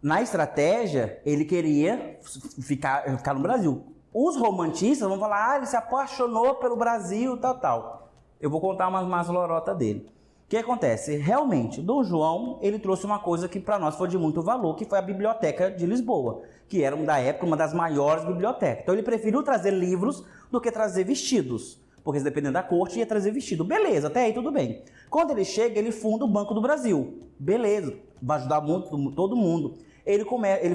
Na estratégia, ele queria ficar no Brasil. Os romantistas vão falar, ele se apaixonou pelo Brasil, tal. Eu vou contar umas lorotas dele. O que acontece? Realmente, Dom João, ele trouxe uma coisa que para nós foi de muito valor, que foi a Biblioteca de Lisboa, que era, da época, uma das maiores bibliotecas. Então ele preferiu trazer livros do que trazer vestidos, porque dependendo da corte ia trazer vestido. Beleza, até aí tudo bem. Quando ele chega, ele funda o Banco do Brasil. Beleza, vai ajudar muito, todo mundo. Ele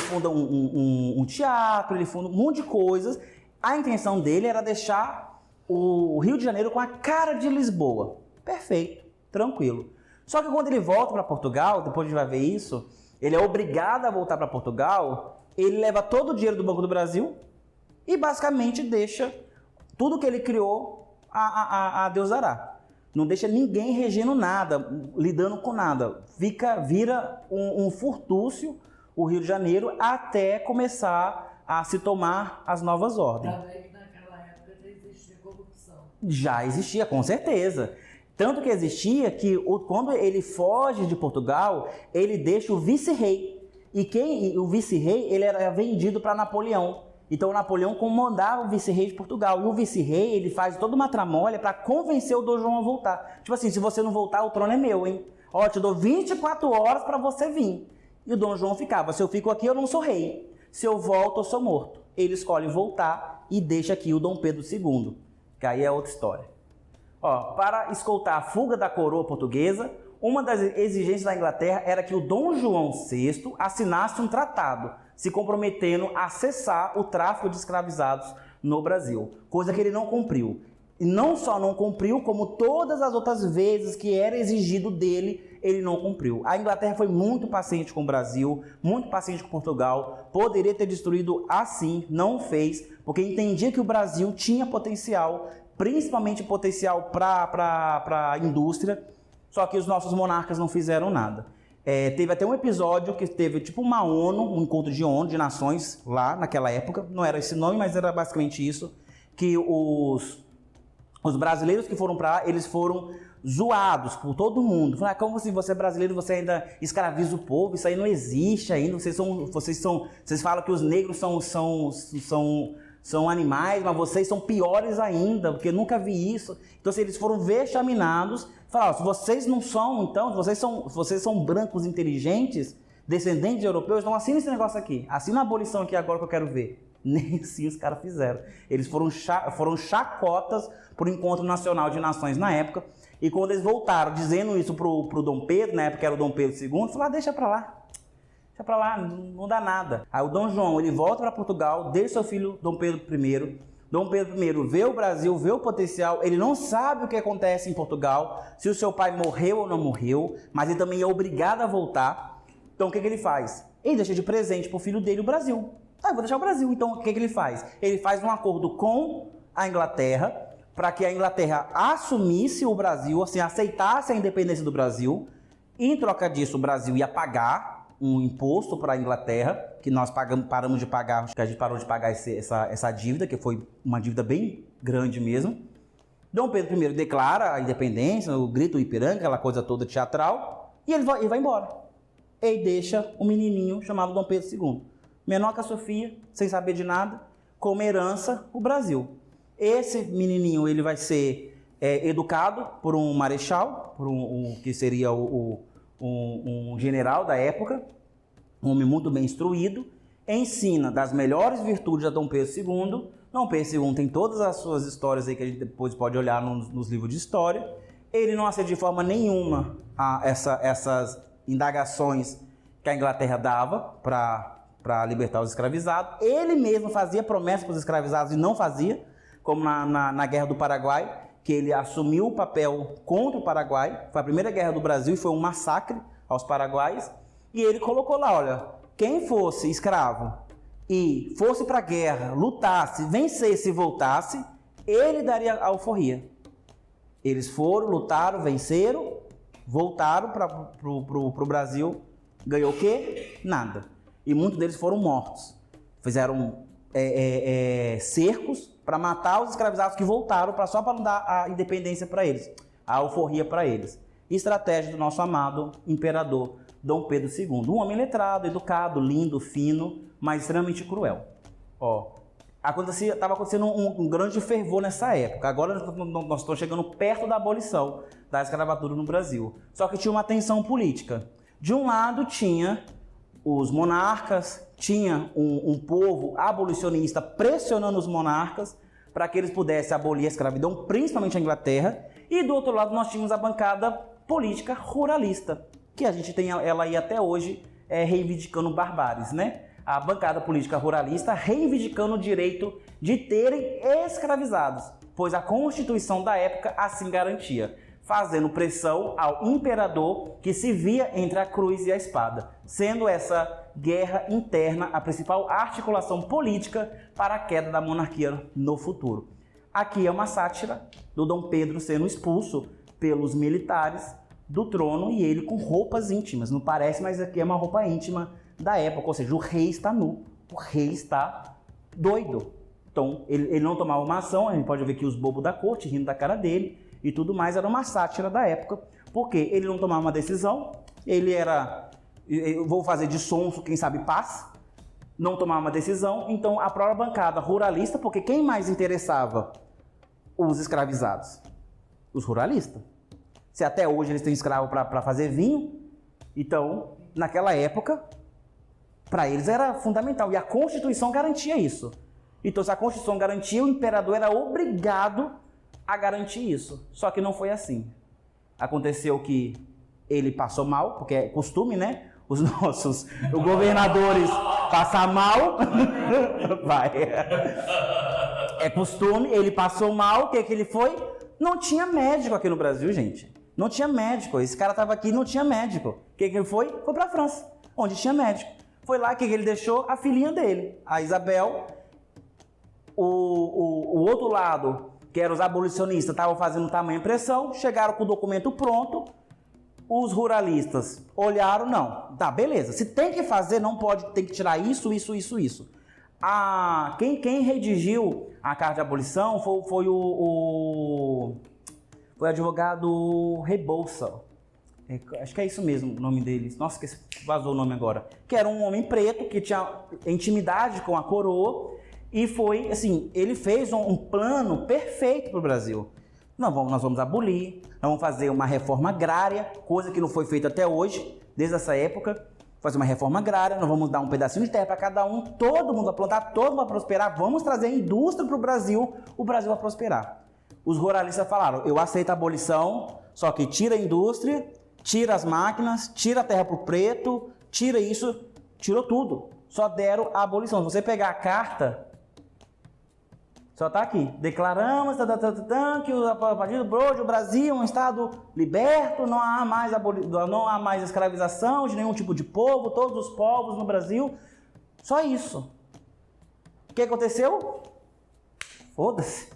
funda um teatro, ele funda um monte de coisas. A intenção dele era deixar o Rio de Janeiro com a cara de Lisboa. Perfeito, tranquilo. Só que quando ele volta para Portugal, depois a gente vai ver isso, ele é obrigado a voltar para Portugal, ele leva todo o dinheiro do Banco do Brasil e basicamente deixa tudo que ele criou a Deus dará. Não deixa ninguém regendo nada, lidando com nada. Vira um furtúcio o Rio de Janeiro até começar a se tomar as novas ordens. Também que naquela época já existia corrupção. Já existia, com certeza. Tanto que existia que quando ele foge de Portugal, ele deixa o vice-rei. E o vice-rei ele era vendido para Napoleão. Então Napoleão comandava o vice-rei de Portugal. E o vice-rei ele faz toda uma tramólia para convencer o Dom João a voltar. Tipo assim, se você não voltar, o trono é meu, hein? Ó, te dou 24 horas para você vir. E o Dom João ficava, se eu fico aqui eu não sou rei. Se eu volto eu sou morto. Ele escolhe voltar e deixa aqui o Dom Pedro II. Que aí é outra história. Ó, para escoltar a fuga da coroa portuguesa, uma das exigências da Inglaterra era que o Dom João VI assinasse um tratado, se comprometendo a cessar o tráfico de escravizados no Brasil, coisa que ele não cumpriu. E não só não cumpriu, como todas as outras vezes que era exigido dele, ele não cumpriu. A Inglaterra foi muito paciente com o Brasil, muito paciente com Portugal, poderia ter destruído assim, não fez, porque entendia que o Brasil tinha potencial, principalmente potencial para a indústria, só que os nossos monarcas não fizeram nada. Teve até um episódio que teve tipo uma ONU, um encontro de ONU, de nações, lá naquela época, não era esse nome, mas era basicamente isso, que os brasileiros que foram para lá, eles foram zoados por todo mundo. Falaram, como se você é brasileiro, você ainda escraviza o povo, isso aí não existe ainda, vocês falam que os negros são animais, mas vocês são piores ainda, porque eu nunca vi isso. Então, se eles foram vexaminados, falaram, se vocês não são, então, vocês são brancos inteligentes, descendentes de europeus, então assina esse negócio aqui, assina a abolição aqui agora que eu quero ver. Nem assim os caras fizeram. Eles foram chacotas para o Encontro Nacional de Nações na época, e quando eles voltaram dizendo isso pro Dom Pedro, na época era o Dom Pedro II, falaram, deixa pra lá, não dá nada. Aí o Dom João, ele volta para Portugal, deixa seu filho Dom Pedro I. Dom Pedro I vê o Brasil, vê o potencial, ele não sabe o que acontece em Portugal, se o seu pai morreu ou não morreu, mas ele também é obrigado a voltar. Então o que ele faz? Ele deixa de presente pro filho dele o Brasil. Eu vou deixar o Brasil. Então o que ele faz? Ele faz um acordo com a Inglaterra, para que a Inglaterra assumisse o Brasil, assim, aceitasse a independência do Brasil. Em troca disso, o Brasil ia pagar um imposto para a Inglaterra, que nós paramos de pagar, acho que a gente parou de pagar essa dívida, que foi uma dívida bem grande mesmo. Dom Pedro I declara a independência, o grito do Ipiranga, aquela coisa toda teatral, e ele vai embora. Ele deixa um menininho chamado Dom Pedro II, menor que a Sofia, sem saber de nada, como herança o Brasil. Esse menininho ele vai ser educado por um marechal, que seria um general da época, um homem muito bem instruído, ensina das melhores virtudes a Dom Pedro II. Dom Pedro II tem todas as suas histórias aí que a gente depois pode olhar nos livros de história. Ele não acede de forma nenhuma a essas indagações que a Inglaterra dava para libertar os escravizados. Ele mesmo fazia promessas para os escravizados e não fazia, como na Guerra do Paraguai, que ele assumiu o papel contra o Paraguai. Foi a primeira guerra do Brasil e foi um massacre aos paraguaios. E ele colocou lá, olha, quem fosse escravo e fosse para a guerra, lutasse, vencesse e voltasse, ele daria a alforria. Eles foram, lutaram, venceram, voltaram para o Brasil, ganhou o quê? Nada. E muitos deles foram mortos. Fizeram cercos para matar os escravizados que voltaram só para dar a independência para eles, a alforria para eles. Estratégia do nosso amado imperador Dom Pedro II. Um homem letrado, educado, lindo, fino, mas extremamente cruel. Estava acontecendo um grande fervor nessa época. Agora nós estamos chegando perto da abolição da escravatura no Brasil. Só que tinha uma tensão política. De um lado tinha os monarcas, tinha um povo abolicionista pressionando os monarcas para que eles pudessem abolir a escravidão, principalmente a Inglaterra. E do outro lado nós tínhamos a bancada política ruralista, que a gente tem ela aí até hoje reivindicando barbáries, né? A bancada política ruralista reivindicando o direito de terem escravizados, pois a Constituição da época assim garantia, fazendo pressão ao imperador que se via entre a cruz e a espada, sendo essa guerra interna a principal articulação política para a queda da monarquia no futuro. Aqui é uma sátira do Dom Pedro sendo expulso pelos militares do trono e ele com roupas íntimas. Não parece, mas aqui é uma roupa íntima da época, ou seja, o rei está nu, o rei está doido. Então, ele não tomava uma ação, a gente pode ver que os bobos da corte rindo da cara dele e tudo mais, era uma sátira da época, porque ele não tomava uma decisão, ele era, eu vou fazer de sonso, quem sabe paz, não tomava uma decisão, então a própria bancada ruralista, porque quem mais interessava os escravizados? Os ruralistas. Se até hoje eles têm escravo para fazer vinho, então, naquela época, para eles era fundamental, e a Constituição garantia isso. Então, se a Constituição garantia, o imperador era obrigado a garantir isso. Só que não foi assim. Aconteceu que ele passou mal, porque é costume, né? Os governadores passar mal. Vai. É costume, ele passou mal, o que ele foi? Não tinha médico aqui no Brasil, gente. Não tinha médico. Esse cara estava aqui e não tinha médico. O que ele foi? Foi para a França, onde tinha médico. Foi lá que ele deixou a filhinha dele, a Isabel. O outro lado, que eram os abolicionistas, estavam fazendo tamanha pressão, chegaram com o documento pronto, os ruralistas olharam, não, tá, beleza, se tem que fazer, não pode, tem que tirar isso. Quem redigiu a carta de abolição foi o advogado Rebouça, acho que é isso mesmo o nome dele, nossa, que vazou o nome agora, que era um homem preto, que tinha intimidade com a coroa, e foi, assim, ele fez um plano perfeito para o Brasil. Nós vamos abolir, nós vamos fazer uma reforma agrária, coisa que não foi feita até hoje, desde essa época, fazer uma reforma agrária, nós vamos dar um pedacinho de terra para cada um, todo mundo vai plantar, todo mundo vai prosperar, vamos trazer indústria para o Brasil vai prosperar. Os ruralistas falaram, eu aceito a abolição, só que tira a indústria, tira as máquinas, tira a terra para o preto, tira isso, tirou tudo. Só deram a abolição. Se você pegar a carta, só está aqui. Declaramos que a partir de hoje o Brasil é um estado liberto, não há mais escravização de nenhum tipo de povo, todos os povos no Brasil. Só isso. O que aconteceu? Foda-se.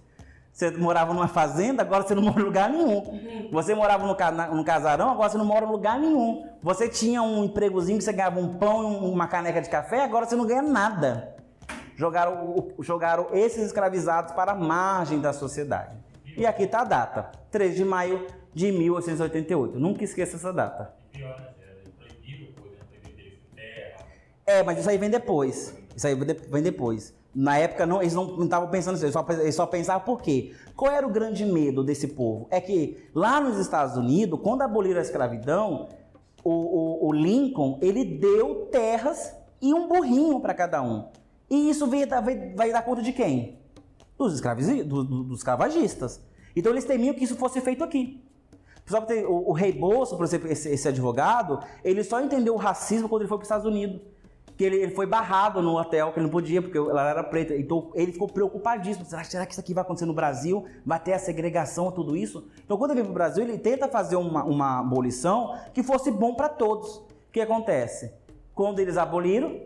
Você morava numa fazenda, agora você não mora em lugar nenhum. Você morava no casarão, agora você não mora em lugar nenhum. Você tinha um empregozinho que você ganhava um pão e uma caneca de café, agora você não ganha nada. Jogaram esses escravizados para a margem da sociedade. E aqui está a data, 3 de maio de 1888. Nunca esqueça essa data. E pior, né? É proibido, por exemplo, vender terra. Mas isso aí vem depois. Na época, eles não estavam pensando nisso, eles só pensavam por quê? Qual era o grande medo desse povo? É que lá nos Estados Unidos, quando aboliram a escravidão, o Lincoln, ele deu terras e um burrinho para cada um. E isso vai dar conta de quem? Dos escravagistas. Então eles temiam que isso fosse feito aqui. Só que o Rebouça, por exemplo, esse advogado, ele só entendeu o racismo quando ele foi para os Estados Unidos. Que ele foi barrado no hotel, que ele não podia, porque ela era preta. Então ele ficou preocupadíssimo. Será que isso aqui vai acontecer no Brasil? Vai ter a segregação, tudo isso? Então quando ele vem para o Brasil, ele tenta fazer uma abolição que fosse bom para todos. O que acontece? Quando eles aboliram,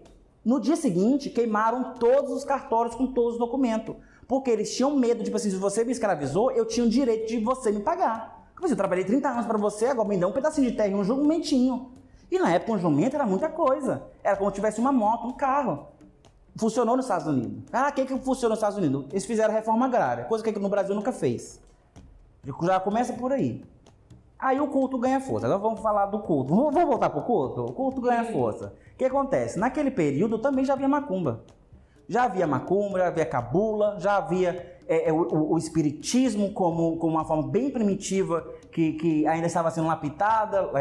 no dia seguinte, queimaram todos os cartórios com todos os documentos. Porque eles tinham medo, tipo assim, se você me escravizou, eu tinha o direito de você me pagar. Porque eu trabalhei 30 anos para você, agora me dá um pedacinho de terra e um jumentinho. E na época um jumento era muita coisa. Era como se tivesse uma moto, um carro. Funcionou nos Estados Unidos. O que funcionou nos Estados Unidos? Eles fizeram reforma agrária, coisa que no Brasil nunca fez. Já começa por aí. Aí o culto ganha força. Agora vamos falar do culto. Vamos voltar para o culto? O culto ganha força. O que acontece? Naquele período também já havia macumba. Já havia macumba, já havia cabula, já havia o espiritismo como uma forma bem primitiva que ainda estava sendo lapidada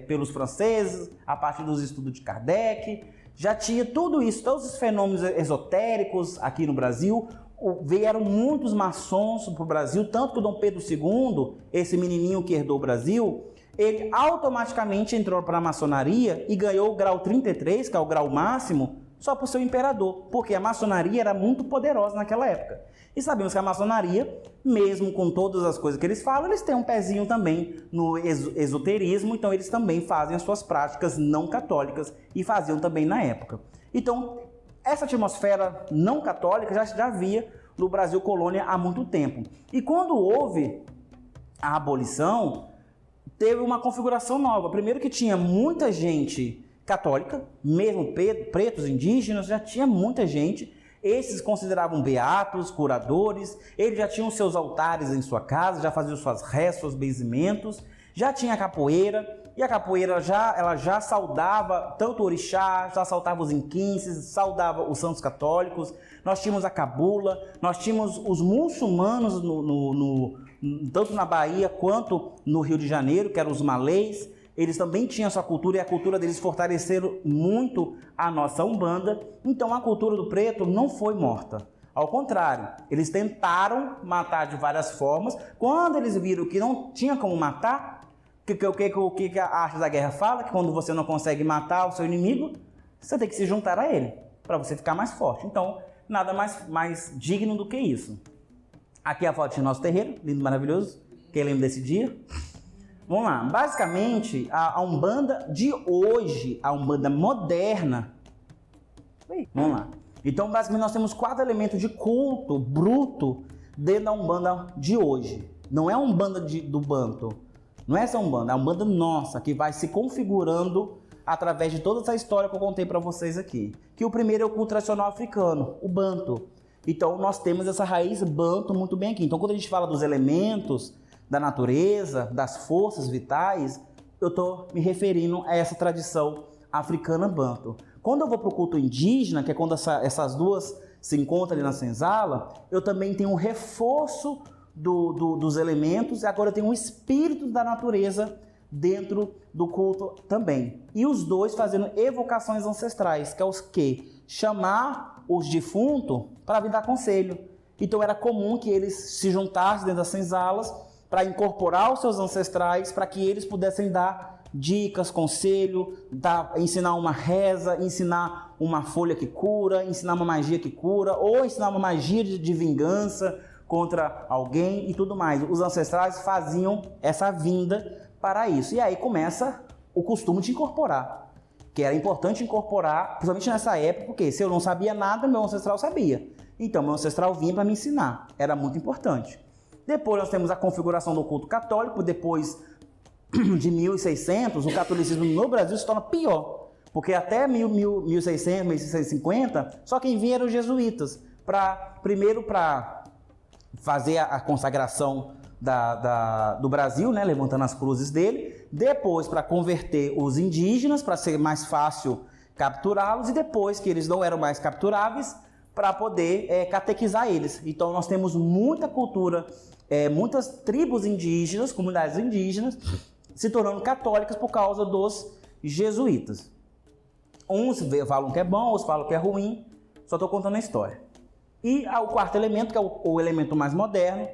pelos franceses, a partir dos estudos de Kardec. Já tinha tudo isso, todos os fenômenos esotéricos aqui no Brasil. Vieram muitos maçons para o Brasil, tanto que o Dom Pedro II, esse menininho que herdou o Brasil, ele automaticamente entrou para a maçonaria e ganhou o grau 33, que é o grau máximo, só por ser o imperador, porque a maçonaria era muito poderosa naquela época. E sabemos que a maçonaria, mesmo com todas as coisas que eles falam, eles têm um pezinho também no esoterismo, então eles também fazem as suas práticas não católicas e faziam também na época. Então, essa atmosfera não católica já havia no Brasil colônia há muito tempo. E quando houve a abolição, teve uma configuração nova. Primeiro que tinha muita gente católica, mesmo pretos, indígenas, já tinha muita gente. Esses consideravam beatos, curadores, eles já tinham seus altares em sua casa, já faziam suas rezas, seus benzimentos, já tinha a capoeira, e a capoeira ela já saudava tanto o orixá, já saudava os inquinces, saudava os santos católicos, nós tínhamos a cabula, nós tínhamos os muçulmanos tanto na Bahia quanto no Rio de Janeiro, que eram os malês. Eles também tinham sua cultura e a cultura deles fortaleceram muito a nossa Umbanda. Então a cultura do preto não foi morta. Ao contrário, eles tentaram matar de várias formas. Quando eles viram que não tinha como matar, o que a arte da guerra fala? Que quando você não consegue matar o seu inimigo, você tem que se juntar a ele, para você ficar mais forte. Então, nada mais digno do que isso. Aqui é a foto do nosso terreiro, lindo, maravilhoso. Quem lembra desse dia? Vamos lá, basicamente a Umbanda de hoje, a Umbanda moderna, vamos lá. Então basicamente nós temos 4 elementos de culto bruto dentro da Umbanda de hoje. Não é a Umbanda do Banto, não é essa Umbanda, é a Umbanda nossa, que vai se configurando através de toda essa história que eu contei para vocês aqui. Que o primeiro é o culto tradicional africano, o Banto. Então nós temos essa raiz Banto muito bem aqui. Então quando a gente fala dos elementos da natureza, das forças vitais, eu estou me referindo a essa tradição africana Banto. Quando eu vou para o culto indígena, que é quando essas duas se encontram ali na senzala, eu também tenho um reforço dos elementos, e agora eu tenho um espírito da natureza dentro do culto também. E os dois fazendo evocações ancestrais, que é os que? Chamar os defuntos para vir dar conselho. Então era comum que eles se juntassem dentro das senzalas para incorporar os seus ancestrais, para que eles pudessem dar dicas, conselho, ensinar uma reza, ensinar uma folha que cura, ensinar uma magia que cura, ou ensinar uma magia de vingança contra alguém e tudo mais. Os ancestrais faziam essa vinda para isso. E aí começa o costume de incorporar, que era importante incorporar, principalmente nessa época, porque se eu não sabia nada, meu ancestral sabia. Então, meu ancestral vinha para me ensinar. Era muito importante. Depois nós temos a configuração do culto católico. Depois de 1600, o catolicismo no Brasil se torna pior, porque até 1600, 1650, só quem vinha eram os jesuítas, primeiro para fazer a consagração do Brasil, né, levantando as cruzes dele, depois para converter os indígenas, para ser mais fácil capturá-los, e depois que eles não eram mais capturáveis, para poder catequizar eles. Então nós temos muita cultura, muitas tribos indígenas, comunidades indígenas, se tornando católicas por causa dos jesuítas. Uns falam que é bom, outros falam que é ruim, só estou contando a história. E o quarto elemento, que é o elemento mais moderno,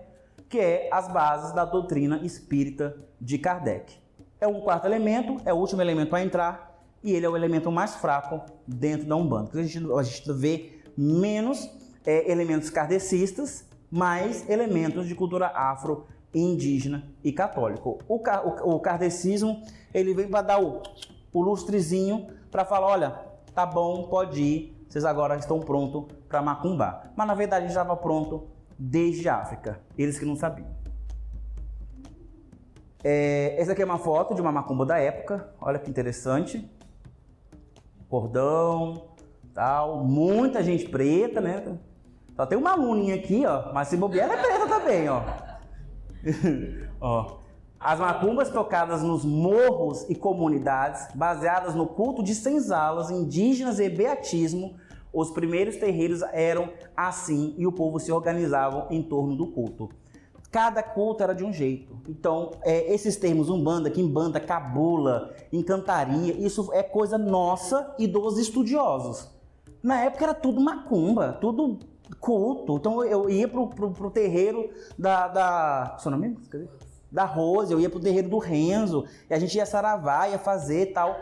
que é as bases da doutrina espírita de Kardec. É um quarto elemento, é o último elemento a entrar, e ele é o elemento mais fraco dentro da Umbanda. A gente vê menos elementos kardecistas, mais elementos de cultura afro, indígena e católico. O kardecismo, ele vem para dar o lustrezinho para falar, olha, tá bom, pode ir, vocês agora estão prontos para macumbar. Mas na verdade já estava pronto desde a África, eles que não sabiam. Essa aqui é uma foto de uma macumba da época, olha que interessante. Cordão, tal, muita gente preta, né? Só tem uma luninha aqui, ó, mas se bobear ela é preta também, ó. Ó. As macumbas tocadas nos morros e comunidades, baseadas no culto de senzalas, indígenas e beatismo, os primeiros terreiros eram assim e o povo se organizava em torno do culto. Cada culto era de um jeito. Então, esses termos umbanda, quimbanda, cabula, encantaria, isso é coisa nossa e dos estudiosos. Na época era tudo macumba, tudo culto. Então eu ia pro terreiro seu nome mesmo? Da Rose, eu ia pro terreiro do Renzo, e a gente ia saravá, ia fazer e tal.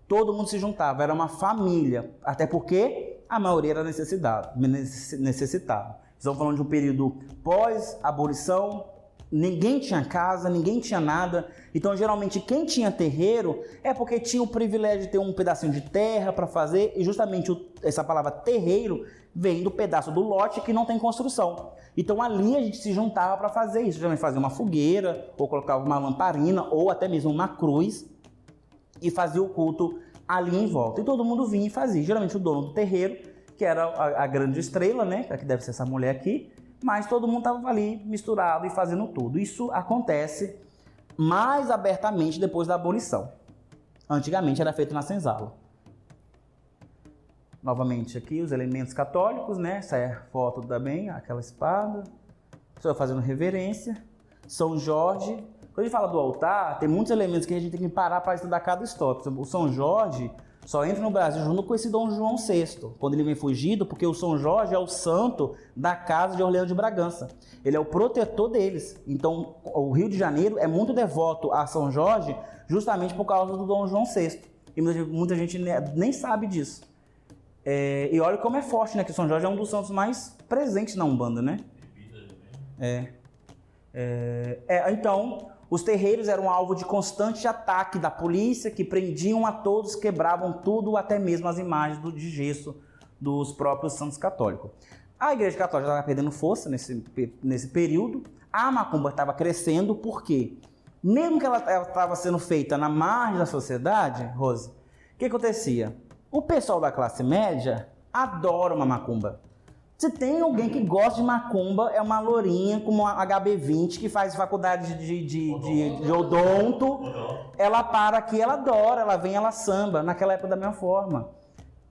Todo mundo se juntava, era uma família. Até porque a maioria era necessitado. Estamos falando de um período pós-abolição, ninguém tinha casa, ninguém tinha nada. Então, geralmente, quem tinha terreiro é porque tinha o privilégio de ter um pedacinho de terra para fazer, e justamente essa palavra terreiro vem do pedaço do lote que não tem construção. Então, ali a gente se juntava para fazer isso. Geralmente fazia uma fogueira, ou colocava uma lamparina, ou até mesmo uma cruz, e fazia o culto ali em volta. E todo mundo vinha e fazia. Geralmente o dono do terreiro, que era a grande estrela, né? Que deve ser essa mulher aqui. Mas todo mundo estava ali misturado e fazendo tudo. Isso acontece mais abertamente depois da abolição. Antigamente era feito na senzala. Novamente aqui os elementos católicos, né? Essa é a foto também, aquela espada. Estou fazendo reverência. São Jorge. Quando a gente fala do altar, tem muitos elementos que a gente tem que parar para estudar cada história. Por exemplo, o São Jorge só entra no Brasil junto com esse Dom João VI, quando ele vem fugido, porque o São Jorge é o santo da casa de Orleans de Bragança. Ele é o protetor deles. Então, o Rio de Janeiro é muito devoto a São Jorge justamente por causa do Dom João VI. E muita gente nem sabe disso. E olha como é forte, né? Que o São Jorge é um dos santos mais presentes na Umbanda, né? Então, os terreiros eram alvo de constante ataque da polícia, que prendiam a todos, quebravam tudo, até mesmo as imagens de gesso dos próprios santos católicos. A Igreja Católica estava perdendo força nesse período. A macumba estava crescendo, porque mesmo que ela estava sendo feita na margem da sociedade, Rose, o que acontecia? O pessoal da classe média adora uma macumba. Se tem alguém que gosta de macumba, é uma lourinha com uma HB20 que faz faculdade de odonto. Ela para aqui, ela adora, ela vem, ela samba. Naquela época da mesma forma.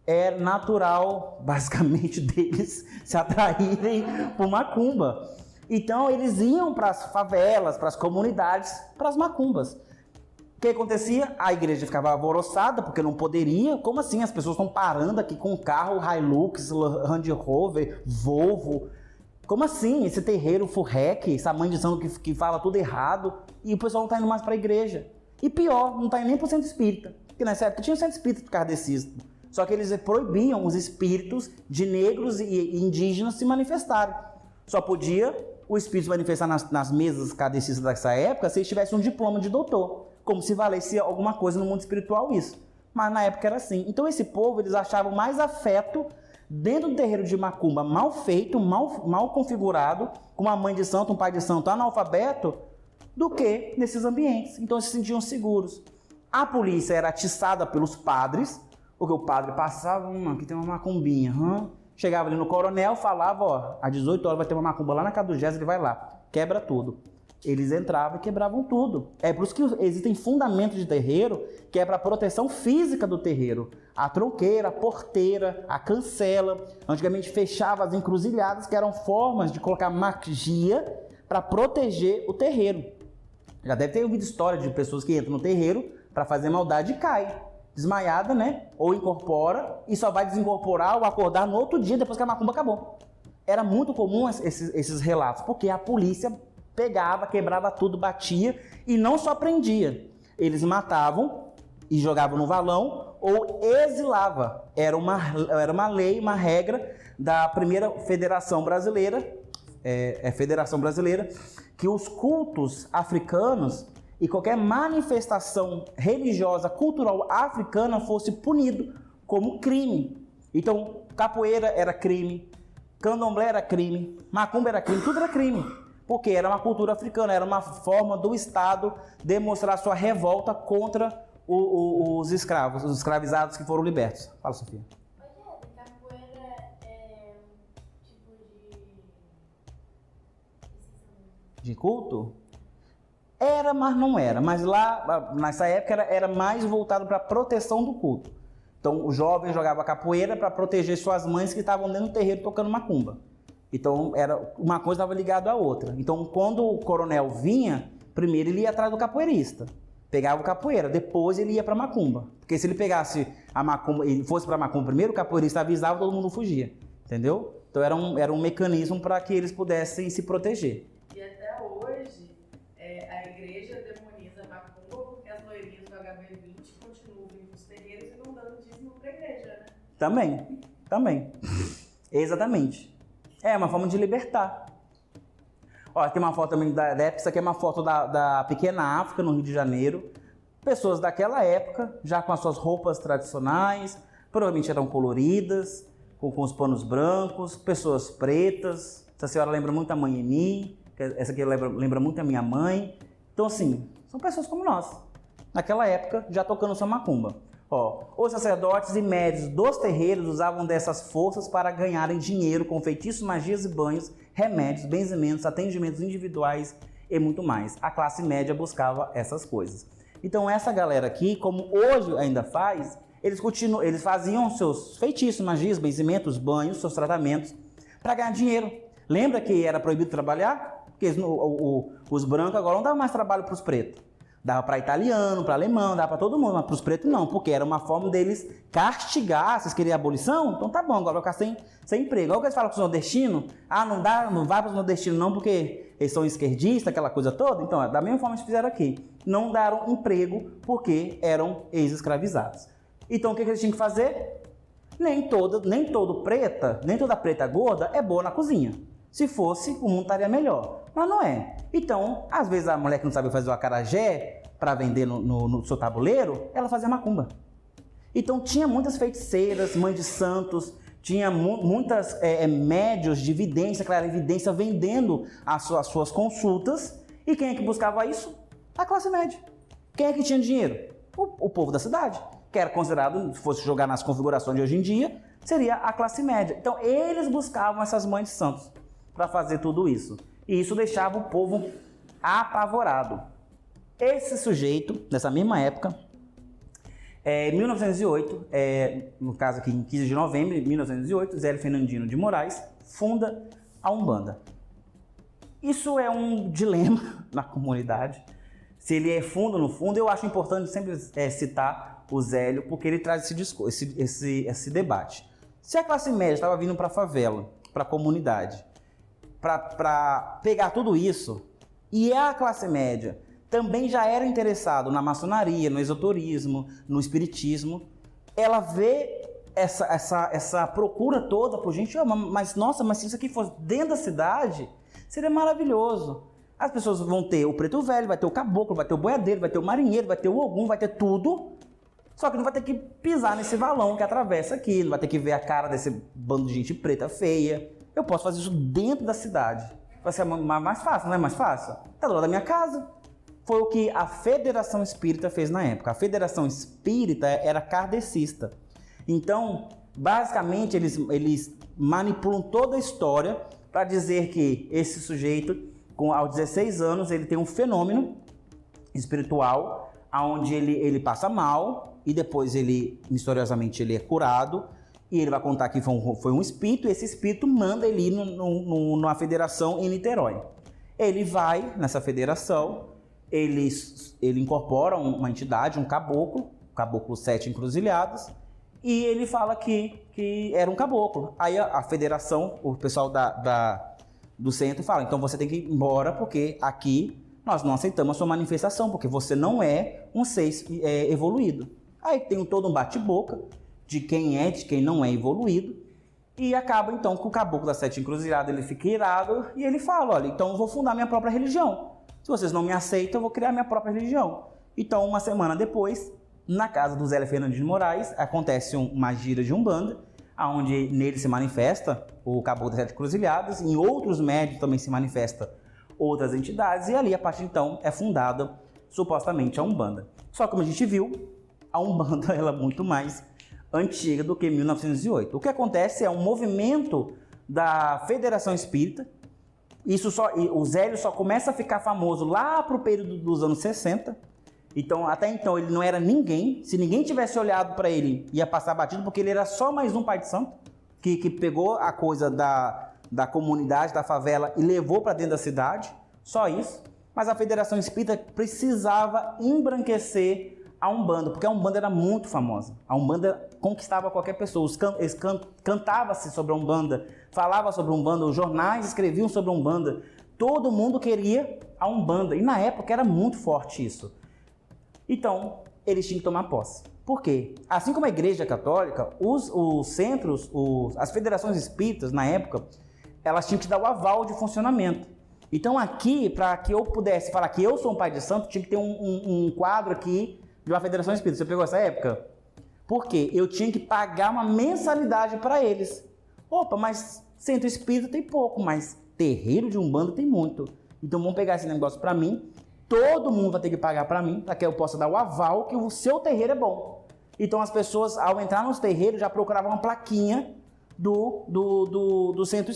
É natural, basicamente, deles se atraírem por macumba. Então eles iam para as favelas, para as comunidades, para as macumbas. O que acontecia? A igreja ficava alvoroçada, porque não poderia. Como assim? As pessoas estão parando aqui com carro Hilux, Land Rover, Volvo. Como assim? Esse terreiro furreque, essa mãe de santo que fala tudo errado, e o pessoal não está indo mais para a igreja. E pior, não está indo nem para o centro espírita. Porque nessa época tinha um centro espírita kardecista. Só que eles proibiam os espíritos de negros e indígenas se manifestarem. Só podia o espírito se manifestar nas mesas kardecistas dessa época se ele tivesse um diploma de doutor. Como se valesse alguma coisa no mundo espiritual isso. Mas na época era assim. Então esse povo, eles achavam mais afeto dentro do terreiro de macumba mal feito, mal configurado, com uma mãe de santo, um pai de santo analfabeto, do que nesses ambientes. Então eles se sentiam seguros. A polícia era atiçada pelos padres, porque o padre passava, aqui tem uma macumbinha. Chegava ali no coronel, falava, ó, às 18 horas vai ter uma macumba lá na casa do Gés, ele vai lá, quebra tudo. Eles entravam e quebravam tudo. É por isso que existem fundamentos de terreiro, que é para a proteção física do terreiro. A tronqueira, a porteira, a cancela. Antigamente fechava as encruzilhadas, que eram formas de colocar magia para proteger o terreiro. Já deve ter ouvido história de pessoas que entram no terreiro para fazer maldade e caem. Desmaiada, né? Ou incorpora e só vai desincorporar ou acordar no outro dia, depois que a macumba acabou. Era muito comum esses relatos, porque a polícia pegava, quebrava tudo, batia e não só prendia. Eles matavam e jogavam no valão ou exilava. Era uma lei, uma regra da primeira Federação Brasileira, Federação Brasileira, que os cultos africanos e qualquer manifestação religiosa, cultural africana fosse punido como crime. Então, capoeira era crime, candomblé era crime, macumba era crime, tudo era crime. Porque era uma cultura africana, era uma forma do Estado demonstrar sua revolta contra os escravos, os escravizados que foram libertos. Fala, Sofia. Capoeira é tipo de culto? Era, mas não era. Mas lá, nessa época, era mais voltado para a proteção do culto. Então, o jovem jogava capoeira para proteger suas mães que estavam dentro do terreiro tocando macumba. Então, uma coisa estava ligada à outra. Então, quando o coronel vinha, primeiro ele ia atrás do capoeirista. Pegava o capoeira, depois ele ia para macumba. Porque se ele pegasse a macumba e fosse para macumba primeiro, o capoeirista avisava, todo mundo fugia. Entendeu? Então, era um mecanismo para que eles pudessem se proteger. E até hoje, a igreja demoniza a macumba porque as loirinhas do HB20 continuam vindo nos terreiros e não dando dízimo para a igreja, né? Também. Exatamente. É uma forma de libertar. Ó, tem uma foto também da época, que é uma foto da pequena África, no Rio de Janeiro. Pessoas daquela época, já com as suas roupas tradicionais, provavelmente eram coloridas, com os panos brancos, pessoas pretas. Essa senhora lembra muito a mãe Eni, essa aqui lembra muito a minha mãe. Então, assim, são pessoas como nós. Naquela época, já tocando sua macumba. Ó, os sacerdotes e médios dos terreiros usavam dessas forças para ganharem dinheiro com feitiços, magias e banhos, remédios, benzimentos, atendimentos individuais e muito mais. A classe média buscava essas coisas. Então essa galera aqui, como hoje ainda faz, eles faziam seus feitiços, magias, benzimentos, banhos, seus tratamentos para ganhar dinheiro. Lembra que era proibido trabalhar? Porque os brancos agora não davam mais trabalho para os pretos. Dava para italiano, para alemão, dava para todo mundo, mas para os pretos não, porque era uma forma deles castigar. Vocês queriam abolição? Então tá bom, agora vai ficar sem emprego. Olha o que eles falam para os nordestinos: ah, não vai para os nordestinos não, porque eles são esquerdistas, aquela coisa toda. Então, da mesma forma que fizeram aqui, não deram emprego porque eram ex-escravizados. Então o que eles tinham que fazer? Nem toda preta gorda é boa na cozinha. Se fosse, o mundo estaria melhor. Mas não é. Então, às vezes a mulher que não sabe fazer o acarajé para vender no seu tabuleiro, ela fazia macumba. Então tinha muitas feiticeiras, mães de santos, tinha muitas médios de vidência, clarividência, vendendo as suas consultas. E quem é que buscava isso? A classe média. Quem é que tinha dinheiro? O povo da cidade, que era considerado, se fosse jogar nas configurações de hoje em dia, seria a classe média. Então eles buscavam essas mães de santos para fazer tudo isso. E isso deixava o povo apavorado. Esse sujeito, nessa mesma época, em 1908, no caso aqui em 15 de novembro de 1908, Zélio Fernandino de Moraes funda a Umbanda. Isso é um dilema na comunidade. Se ele é fundo ou não fundo, eu acho importante sempre citar o Zélio, porque ele traz esse debate. Se a classe média estava vindo para a favela, para a comunidade, para pegar tudo isso, e a classe média também já era interessado na maçonaria, no esoterismo, no espiritismo, ela vê essa procura toda por gente, mas nossa, mas se isso aqui fosse dentro da cidade, seria maravilhoso. As pessoas vão ter o preto velho, vai ter o caboclo, vai ter o boiadeiro, vai ter o marinheiro, vai ter o ogum, vai ter tudo, só que não vai ter que pisar nesse valão que atravessa aqui, não vai ter que ver a cara desse bando de gente preta feia. Eu posso fazer isso dentro da cidade. Vai ser mais fácil, não é mais fácil? Está do lado da minha casa. Foi o que a Federação Espírita fez na época. A Federação Espírita era kardecista. Então, basicamente, eles manipulam toda a história para dizer que esse sujeito, aos 16 anos, ele tem um fenômeno espiritual, onde ele passa mal e depois misteriosamente, ele é curado. E ele vai contar que foi um espírito, e esse espírito manda ele ir numa federação em Niterói. Ele vai nessa federação, ele incorpora uma entidade, um caboclo 7 encruzilhadas, e ele fala que era um caboclo. Aí a federação, o pessoal do centro fala: então você tem que ir embora, porque aqui nós não aceitamos a sua manifestação, porque você não é um ser evoluído. Aí tem todo um bate-boca de quem é, de quem não é evoluído, e acaba então com o caboclo das 7 encruzilhadas, ele fica irado, e ele fala: olha, então eu vou fundar minha própria religião. Se vocês não me aceitam, eu vou criar minha própria religião. Então, uma semana depois, na casa do Zélio Fernandino de Moraes, acontece uma gira de Umbanda, onde nele se manifesta o caboclo das 7 encruzilhadas, em outros médios também se manifesta outras entidades, e ali, a partir de então, é fundada, supostamente, a Umbanda. Só que, como a gente viu, a Umbanda ela é muito mais antiga do que 1908. O que acontece é um movimento da Federação Espírita. O Zélio só começa a ficar famoso lá para o período dos anos 60. Então, até então, ele não era ninguém. Se ninguém tivesse olhado para ele, ia passar batido, porque ele era só mais um pai de santo, que pegou a coisa da comunidade, da favela, e levou para dentro da cidade. Só isso. Mas a Federação Espírita precisava embranquecer a Umbanda, porque a Umbanda era muito famosa. A Umbanda conquistava qualquer pessoa. Cantava-se sobre a Umbanda, falava sobre a Umbanda, os jornais escreviam sobre a Umbanda. Todo mundo queria a Umbanda. E na época era muito forte isso. Então, eles tinham que tomar posse. Por quê? Assim como a Igreja Católica, os centros, as federações espíritas, na época, elas tinham que dar o aval de funcionamento. Então aqui, para que eu pudesse falar que eu sou um pai de santo, tinha que ter um quadro aqui de uma federação espírita. Você pegou essa época? Por quê? Eu tinha que pagar uma mensalidade para eles. Opa, mas centro espírita tem pouco, mas terreiro de Umbanda tem muito. Então vamos pegar esse negócio para mim. Todo mundo vai ter que pagar para mim, para que eu possa dar o aval que o seu terreiro é bom. Então as pessoas, ao entrar nos terreiros, já procuravam uma plaquinha do centro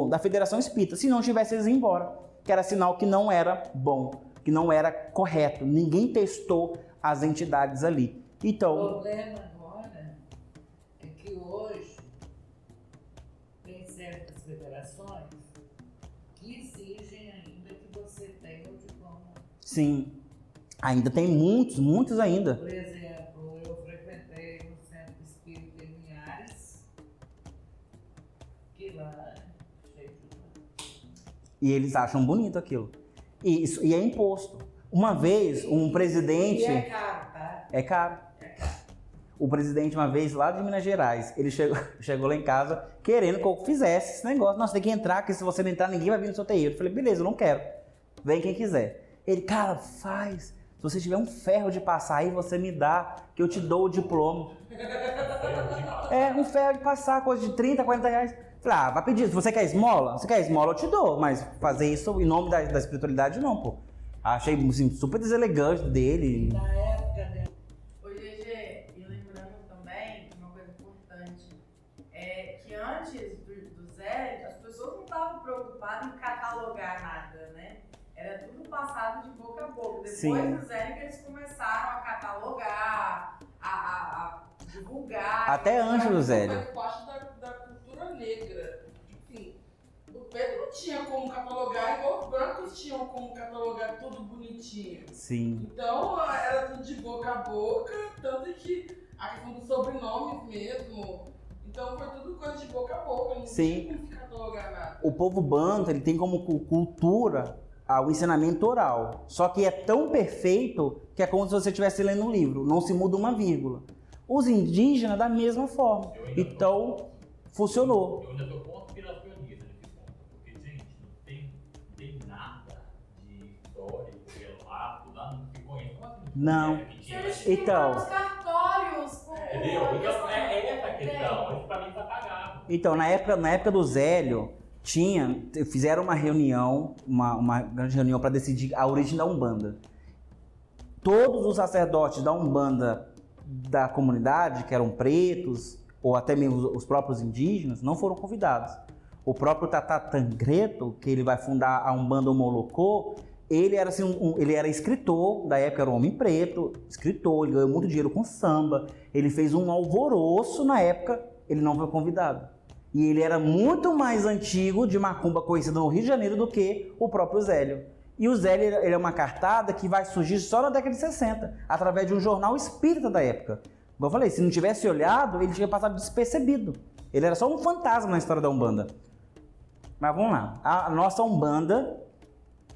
da Federação Espírita. Se não tivesse, eles iam embora. Que era sinal que não era bom, que não era correto. Ninguém testou as entidades ali. O Então, problema agora é que hoje tem certas federações que exigem ainda que você tenha o diploma. sim, ainda tem muitos ainda. Por exemplo, eu frequentei no Centro Espírita em Linhares, que lá é cheio de... E eles acham bonito aquilo. E é imposto. Uma vez, um presidente... E é caro, tá? É caro. O presidente, uma vez, lá de Minas Gerais, ele chegou lá em casa querendo que eu fizesse esse negócio. Nossa, tem que entrar, porque se você não entrar, ninguém vai vir no seu terreiro. Eu falei, beleza, eu não quero. Vem quem quiser. Ele, cara, faz. Se você tiver um ferro de passar aí, você me dá, que eu te dou o diploma. É, um ferro de passar, coisa de 30, 40 reais. Falei, ah, vai pedir. Se você quer esmola? Se quer esmola, eu te dou. Mas fazer isso em nome da espiritualidade, não, pô. Achei assim, super deselegante dele. Na época, né? Ô, GG, e lembrando também, uma coisa importante, é que antes do Zé, as pessoas não estavam preocupadas em catalogar nada, né? Era tudo passado de boca a boca. Depois Sim. do Zé que eles começaram a catalogar, a divulgar. Até antes do Zélio. Faz parte da cultura negra. Enfim, o preto não tinha como catalogar, igual os brancos tinham como catalogar tudo bonitinho. Sim. Então era tudo de boca a boca, tanto que a questão dos sobrenomes mesmo. Então foi tudo coisa de boca a boca, não Sim. tinha como se catalogar nada. O povo banto, ele tem como cultura o ensinamento oral. Só que é tão perfeito que é como se você estivesse lendo um livro. Não se muda uma vírgula. Os indígenas, da mesma forma. Então, funcionou. Eu ainda tô conspiracionista nesse ponto, porque, gente, não tem nada de história, de relato, nada que se conhece. Como assim? Não. Se eles tinham Então. os cartórios, pô. Entendeu? Então é essa a questão, isso pra mim tá cagado. Então, na época do Zélio, fizeram uma reunião, uma grande reunião para decidir a origem da Umbanda. Todos os sacerdotes da Umbanda da comunidade, que eram pretos, ou até mesmo os próprios indígenas, não foram convidados. O próprio Tata Tangreto, que ele vai fundar a Umbanda Molocô, ele era, assim, ele era escritor, da época era um homem preto, escritor, ele ganhou muito dinheiro com samba, ele fez um alvoroço na época, ele não foi convidado. E ele era muito mais antigo de macumba conhecida no Rio de Janeiro do que o próprio Zélio. E o Zélio ele é uma cartada que vai surgir só na década de 60, através de um jornal espírita da época. Como eu falei, se não tivesse olhado, ele tinha passado despercebido. Ele era só um fantasma na história da Umbanda. Mas vamos lá. A nossa Umbanda,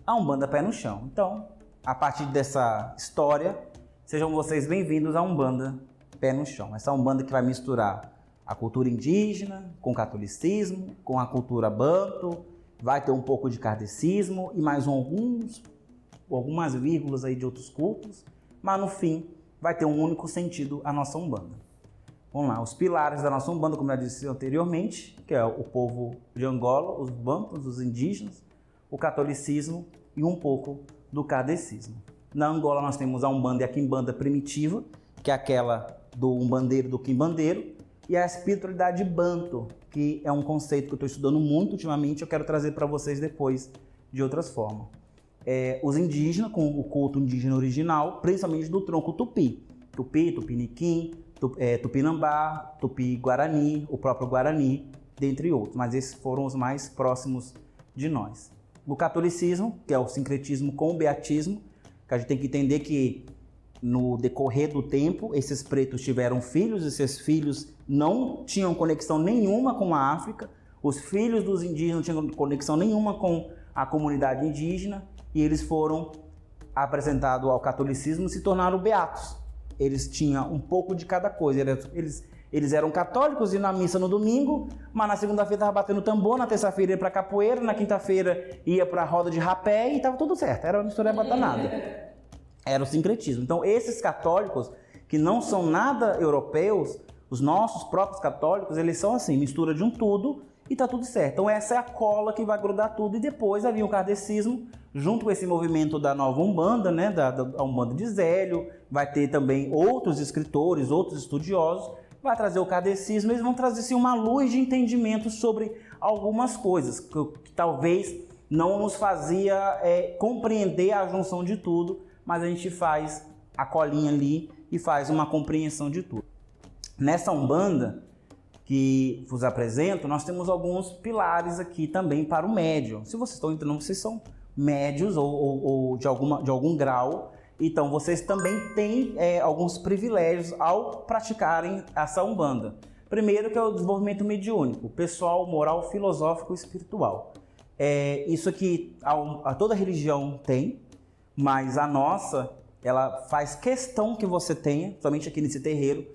a Umbanda pé no chão. Então, a partir dessa história, sejam vocês bem-vindos à Umbanda pé no chão. Essa Umbanda que vai misturar a cultura indígena com o catolicismo, com a cultura banto, vai ter um pouco de kardecismo e mais algumas vírgulas aí de outros cultos, mas no fim vai ter um único sentido a nossa Umbanda. Vamos lá, os pilares da nossa Umbanda, como eu já disse anteriormente, que é o povo de Angola, os bantos, os indígenas, o catolicismo e um pouco do kardecismo. Na Angola nós temos a Umbanda e a Quimbanda primitiva, que é aquela do umbandeiro, do quimbandeiro, e a espiritualidade banto, que é um conceito que eu estou estudando muito ultimamente, eu quero trazer para vocês depois de outras formas. Os indígenas, com o culto indígena original, principalmente do tronco tupi. Tupi, tupiniquim, tupinambá, tupi-guarani, o próprio guarani, dentre outros. Mas esses foram os mais próximos de nós. O catolicismo, que é o sincretismo com o beatismo, que a gente tem que entender que no decorrer do tempo, esses pretos tiveram filhos, e esses filhos não tinham conexão nenhuma com a África, os filhos dos indígenas não tinham conexão nenhuma com a comunidade indígena, e eles foram apresentados ao catolicismo e se tornaram beatos. Eles tinham um pouco de cada coisa, eles eram católicos, iam na missa no domingo, mas na segunda-feira estavam batendo tambor, na terça-feira ia para capoeira, na quinta-feira ia para a roda de rapé e estava tudo certo, era uma mistura danada. Era o sincretismo. Então, esses católicos, que não são nada europeus, os nossos próprios católicos, eles são assim, mistura de um tudo e tá tudo certo. Então, essa é a cola que vai grudar tudo. E depois havia o kardecismo, junto com esse movimento da nova Umbanda, né, da Umbanda de Zélio, vai ter também outros escritores, outros estudiosos, vai trazer o kardecismo, eles vão trazer assim, uma luz de entendimento sobre algumas coisas que talvez não nos fazia compreender a junção de tudo, mas a gente faz a colinha ali e faz uma compreensão de tudo. Nessa Umbanda que vos apresento, nós temos alguns pilares aqui também para o médium. Se vocês estão entendendo, vocês são médios ou de algum grau, então vocês também têm alguns privilégios ao praticarem essa Umbanda. Primeiro, que é o desenvolvimento mediúnico, pessoal, moral, filosófico e espiritual. Isso aqui toda religião tem, mas a nossa, ela faz questão que você tenha, somente aqui nesse terreiro,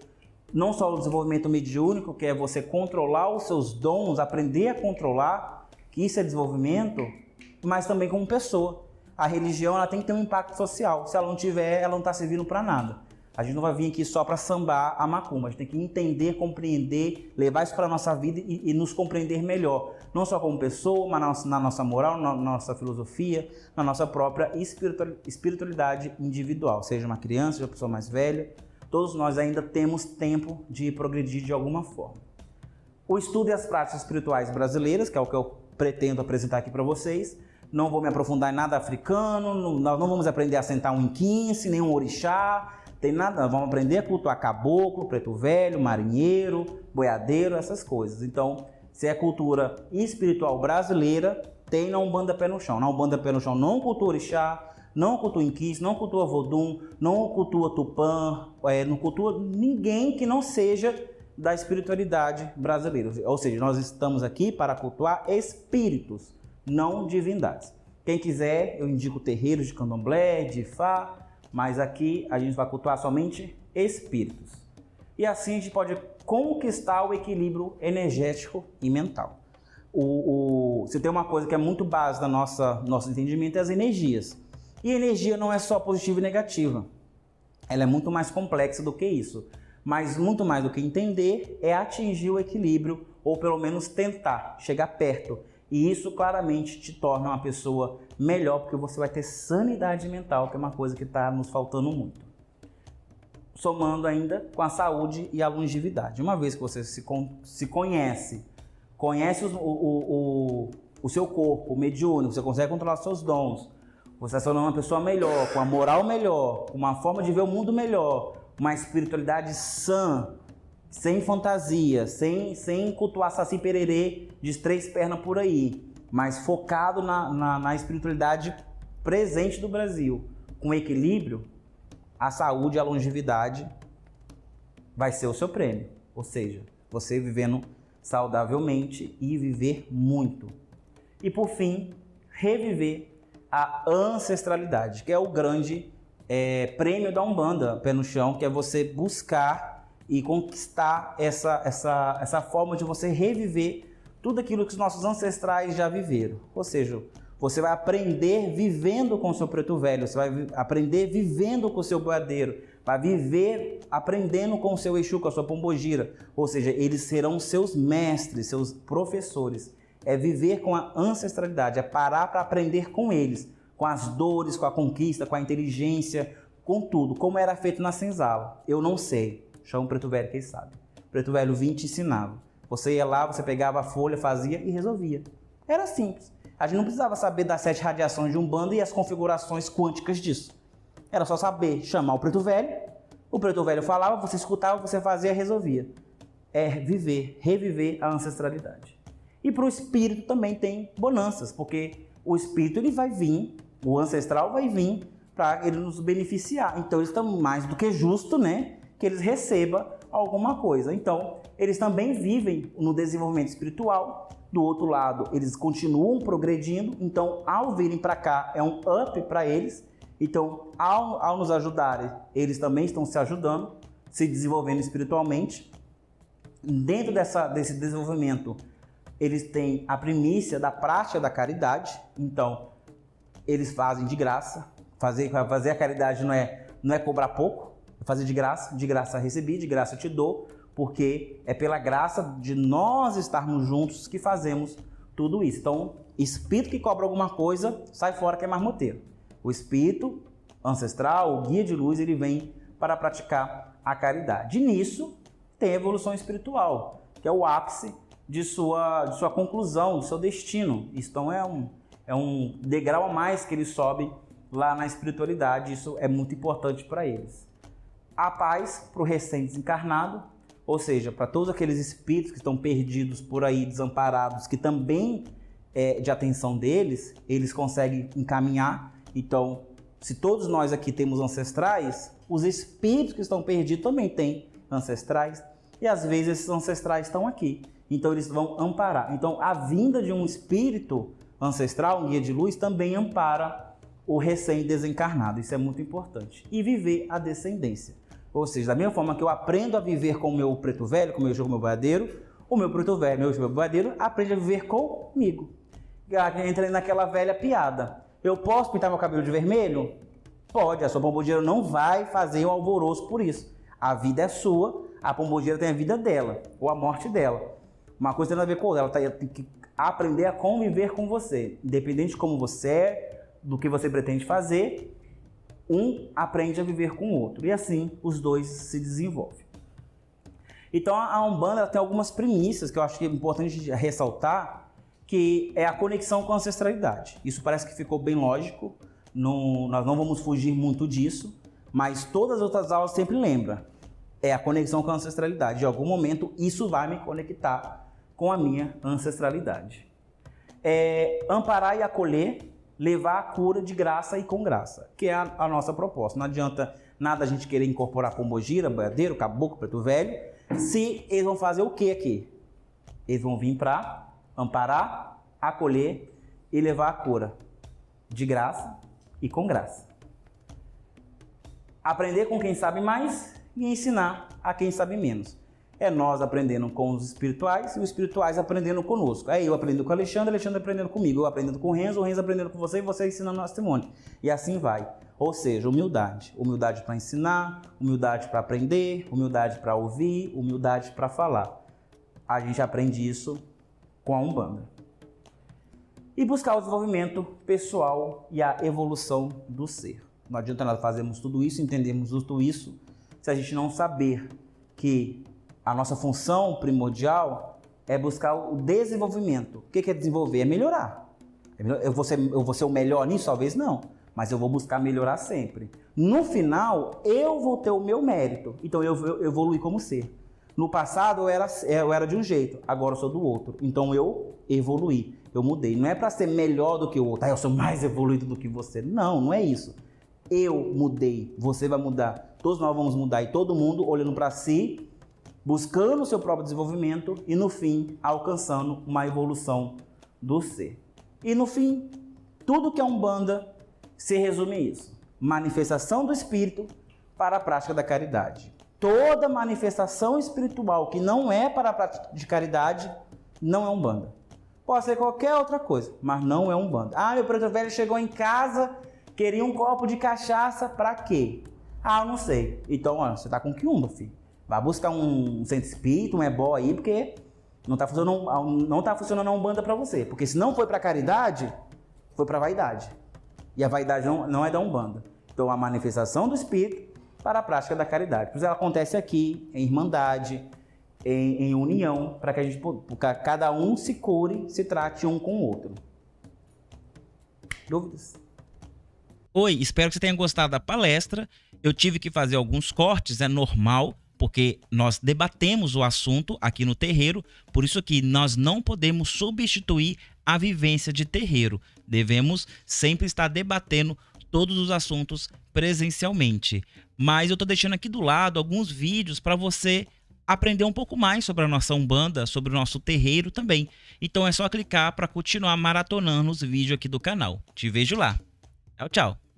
não só o desenvolvimento mediúnico, que é você controlar os seus dons, aprender a controlar, que isso é desenvolvimento, mas também como pessoa. A religião, ela tem que ter um impacto social. Se ela não tiver, ela não está servindo para nada. A gente não vai vir aqui só para sambar a macumba. A gente tem que entender, compreender, levar isso para a nossa vida e nos compreender melhor. Não só como pessoa, mas na nossa moral, na nossa filosofia, na nossa própria espiritualidade individual. Seja uma criança, seja uma pessoa mais velha, todos nós ainda temos tempo de progredir de alguma forma. O estudo e as práticas espirituais brasileiras, que é o que eu pretendo apresentar aqui para vocês. Não vou me aprofundar em nada africano, nós não vamos aprender a sentar um inquince, nem um orixá, tem nada, vamos aprender a cultuar caboclo, preto velho, marinheiro, boiadeiro, essas coisas. Então, se é cultura espiritual brasileira, tem na Umbanda Pé no Chão. Na Umbanda Pé no Chão não cultua orixá, não cultua inquince, não cultua vodum, não cultua tupã, não cultua ninguém que não seja da espiritualidade brasileira. Ou seja, nós estamos aqui para cultuar espíritos, não divindades. Quem quiser, eu indico terreiros de candomblé, de ifá, mas aqui a gente vai cultuar somente espíritos. E assim a gente pode conquistar o equilíbrio energético e mental. Se tem uma coisa que é muito base do nosso entendimento, é as energias. E energia não é só positiva e negativa. Ela é muito mais complexa do que isso. Mas muito mais do que entender é atingir o equilíbrio, ou pelo menos tentar chegar perto. E isso claramente te torna uma pessoa melhor, porque você vai ter sanidade mental, que é uma coisa que está nos faltando muito. Somando ainda com a saúde e a longevidade. Uma vez que você se conhece o seu corpo mediúnico, você consegue controlar seus dons, você se torna uma pessoa melhor, com a moral melhor, com uma forma de ver o mundo melhor, uma espiritualidade sã, sem fantasia, sem cultuar saci pererê de 3 pernas por aí, mas focado na espiritualidade presente do Brasil, com equilíbrio, a saúde e a longevidade vai ser o seu prêmio. Ou seja, você vivendo saudavelmente e viver muito. E por fim, reviver a ancestralidade, que é o grande prêmio da Umbanda, Pé no Chão, que é você buscar e conquistar essa forma de você reviver tudo aquilo que os nossos ancestrais já viveram. Ou seja, você vai aprender vivendo com o seu preto velho, você vai aprender vivendo com o seu boiadeiro, vai viver aprendendo com o seu Exu, com a sua pombogira. Ou seja, eles serão seus mestres, seus professores. É viver com a ancestralidade, é parar para aprender com eles, com as dores, com a conquista, com a inteligência, com tudo. Como era feito na senzala, eu não sei. Chama o preto velho, quem sabe. O preto velho vinha e te ensinava. Você ia lá, você pegava a folha, fazia e resolvia. Era simples. A gente não precisava saber das 7 radiações de Umbanda e as configurações quânticas disso. Era só saber chamar o preto velho falava, você escutava, você fazia e resolvia. É viver, reviver a ancestralidade. E para o espírito também tem bonanças, porque o espírito ele vai vir, o ancestral vai vir para ele nos beneficiar. Então eles estão mais do que justo, né, que eles recebam alguma coisa. Então eles também vivem no desenvolvimento espiritual. Do outro lado, eles continuam progredindo. Então, ao virem para cá, é um up para eles. Então, ao nos ajudarem, eles também estão se ajudando, se desenvolvendo espiritualmente. Dentro desse desenvolvimento, eles têm a primícia da prática da caridade. Então, eles fazem de graça. Fazer a caridade não é cobrar pouco, é fazer de graça recebi, de graça te dou. Porque é pela graça de nós estarmos juntos que fazemos tudo isso. Então, espírito que cobra alguma coisa, sai fora que é marmoteiro. O espírito ancestral, o guia de luz, ele vem para praticar a caridade. E nisso tem a evolução espiritual, que é o ápice de sua conclusão, do seu destino. Então é um degrau a mais que ele sobe lá na espiritualidade. Isso é muito importante para eles. A paz para o recém-desencarnado, ou seja, para todos aqueles espíritos que estão perdidos por aí, desamparados, que também é de atenção deles, eles conseguem encaminhar. Então, se todos nós aqui temos ancestrais, os espíritos que estão perdidos também têm ancestrais, e às vezes esses ancestrais estão aqui. Então eles vão amparar. Então a vinda de um espírito ancestral, um guia de luz, também ampara o recém-desencarnado. Isso é muito importante. E viver a descendência. Ou seja, da mesma forma que eu aprendo a viver com o meu preto velho, com o meu jogo, meu boiadeiro, o meu preto velho, meu boiadeiro, aprende a viver comigo. Entrei naquela velha piada. Eu posso pintar meu cabelo de vermelho? Pode, a sua pombogira não vai fazer um alvoroço por isso. A vida é sua, a pombogira tem a vida dela, ou a morte dela. Uma coisa tem a ver com outra, ela tem que aprender a conviver com você. Independente de como você é, do que você pretende fazer, um aprende a viver com o outro. E assim, os dois se desenvolvem. Então, a Umbanda ela tem algumas premissas que eu acho que é importante ressaltar, que é a conexão com a ancestralidade. Isso parece que ficou bem lógico, nós não vamos fugir muito disso, mas todas as outras aulas sempre lembram. É a conexão com a ancestralidade. Em algum momento, isso vai me conectar com a minha ancestralidade. Amparar e acolher, levar a cura de graça e com graça, que é a nossa proposta. Não adianta nada a gente querer incorporar pombogira, boiadeiro, caboclo, preto velho, se eles vão fazer o que aqui? Eles vão vir para amparar, acolher e levar a cura de graça e com graça. Aprender com quem sabe mais e ensinar a quem sabe menos. É nós aprendendo com os espirituais e os espirituais aprendendo conosco. É eu aprendendo com o Alexandre aprendendo comigo, eu aprendendo com o Renzo aprendendo com você e você ensinando a Simone. E assim vai. Ou seja, humildade. Humildade para ensinar, humildade para aprender, humildade para ouvir, humildade para falar. A gente aprende isso com a Umbanda. E buscar o desenvolvimento pessoal e a evolução do ser. Não adianta nada fazermos tudo isso, entendermos tudo isso, se a gente não saber que a nossa função primordial é buscar o desenvolvimento. O que é desenvolver? É melhorar. Eu vou ser o melhor nisso? Talvez não. Mas eu vou buscar melhorar sempre. No final, eu vou ter o meu mérito. Então eu evoluí como ser. No passado eu era de um jeito, agora eu sou do outro. Então eu evoluí, eu mudei. Não é para ser melhor do que o outro. Eu sou mais evoluído do que você. Não, não é isso. Eu mudei, você vai mudar. Todos nós vamos mudar. E todo mundo olhando para si, buscando o seu próprio desenvolvimento e no fim alcançando uma evolução do ser. E no fim, tudo que é Umbanda se resume a isso. Manifestação do espírito para a prática da caridade. Toda manifestação espiritual que não é para a prática de caridade não é Umbanda. Pode ser qualquer outra coisa, mas não é Umbanda. Meu preto velho chegou em casa, queria um copo de cachaça, para quê? Eu não sei. Então, você tá com quiumba, filho. Vai buscar um centro espírita, um ebó aí, porque não tá funcionando a Umbanda para você. Porque se não foi para caridade, foi para vaidade. E a vaidade não é da Umbanda. Então, a manifestação do espírito para a prática da caridade. Por isso ela acontece aqui, em irmandade, em união, para que cada um se cure, se trate um com o outro. Dúvidas? Oi, espero que você tenha gostado da palestra. Eu tive que fazer alguns cortes, é normal, porque nós debatemos o assunto aqui no terreiro, por isso que nós não podemos substituir a vivência de terreiro. Devemos sempre estar debatendo todos os assuntos presencialmente. Mas eu estou deixando aqui do lado alguns vídeos para você aprender um pouco mais sobre a nossa Umbanda, sobre o nosso terreiro também. Então é só clicar para continuar maratonando os vídeos aqui do canal. Te vejo lá. Tchau, tchau.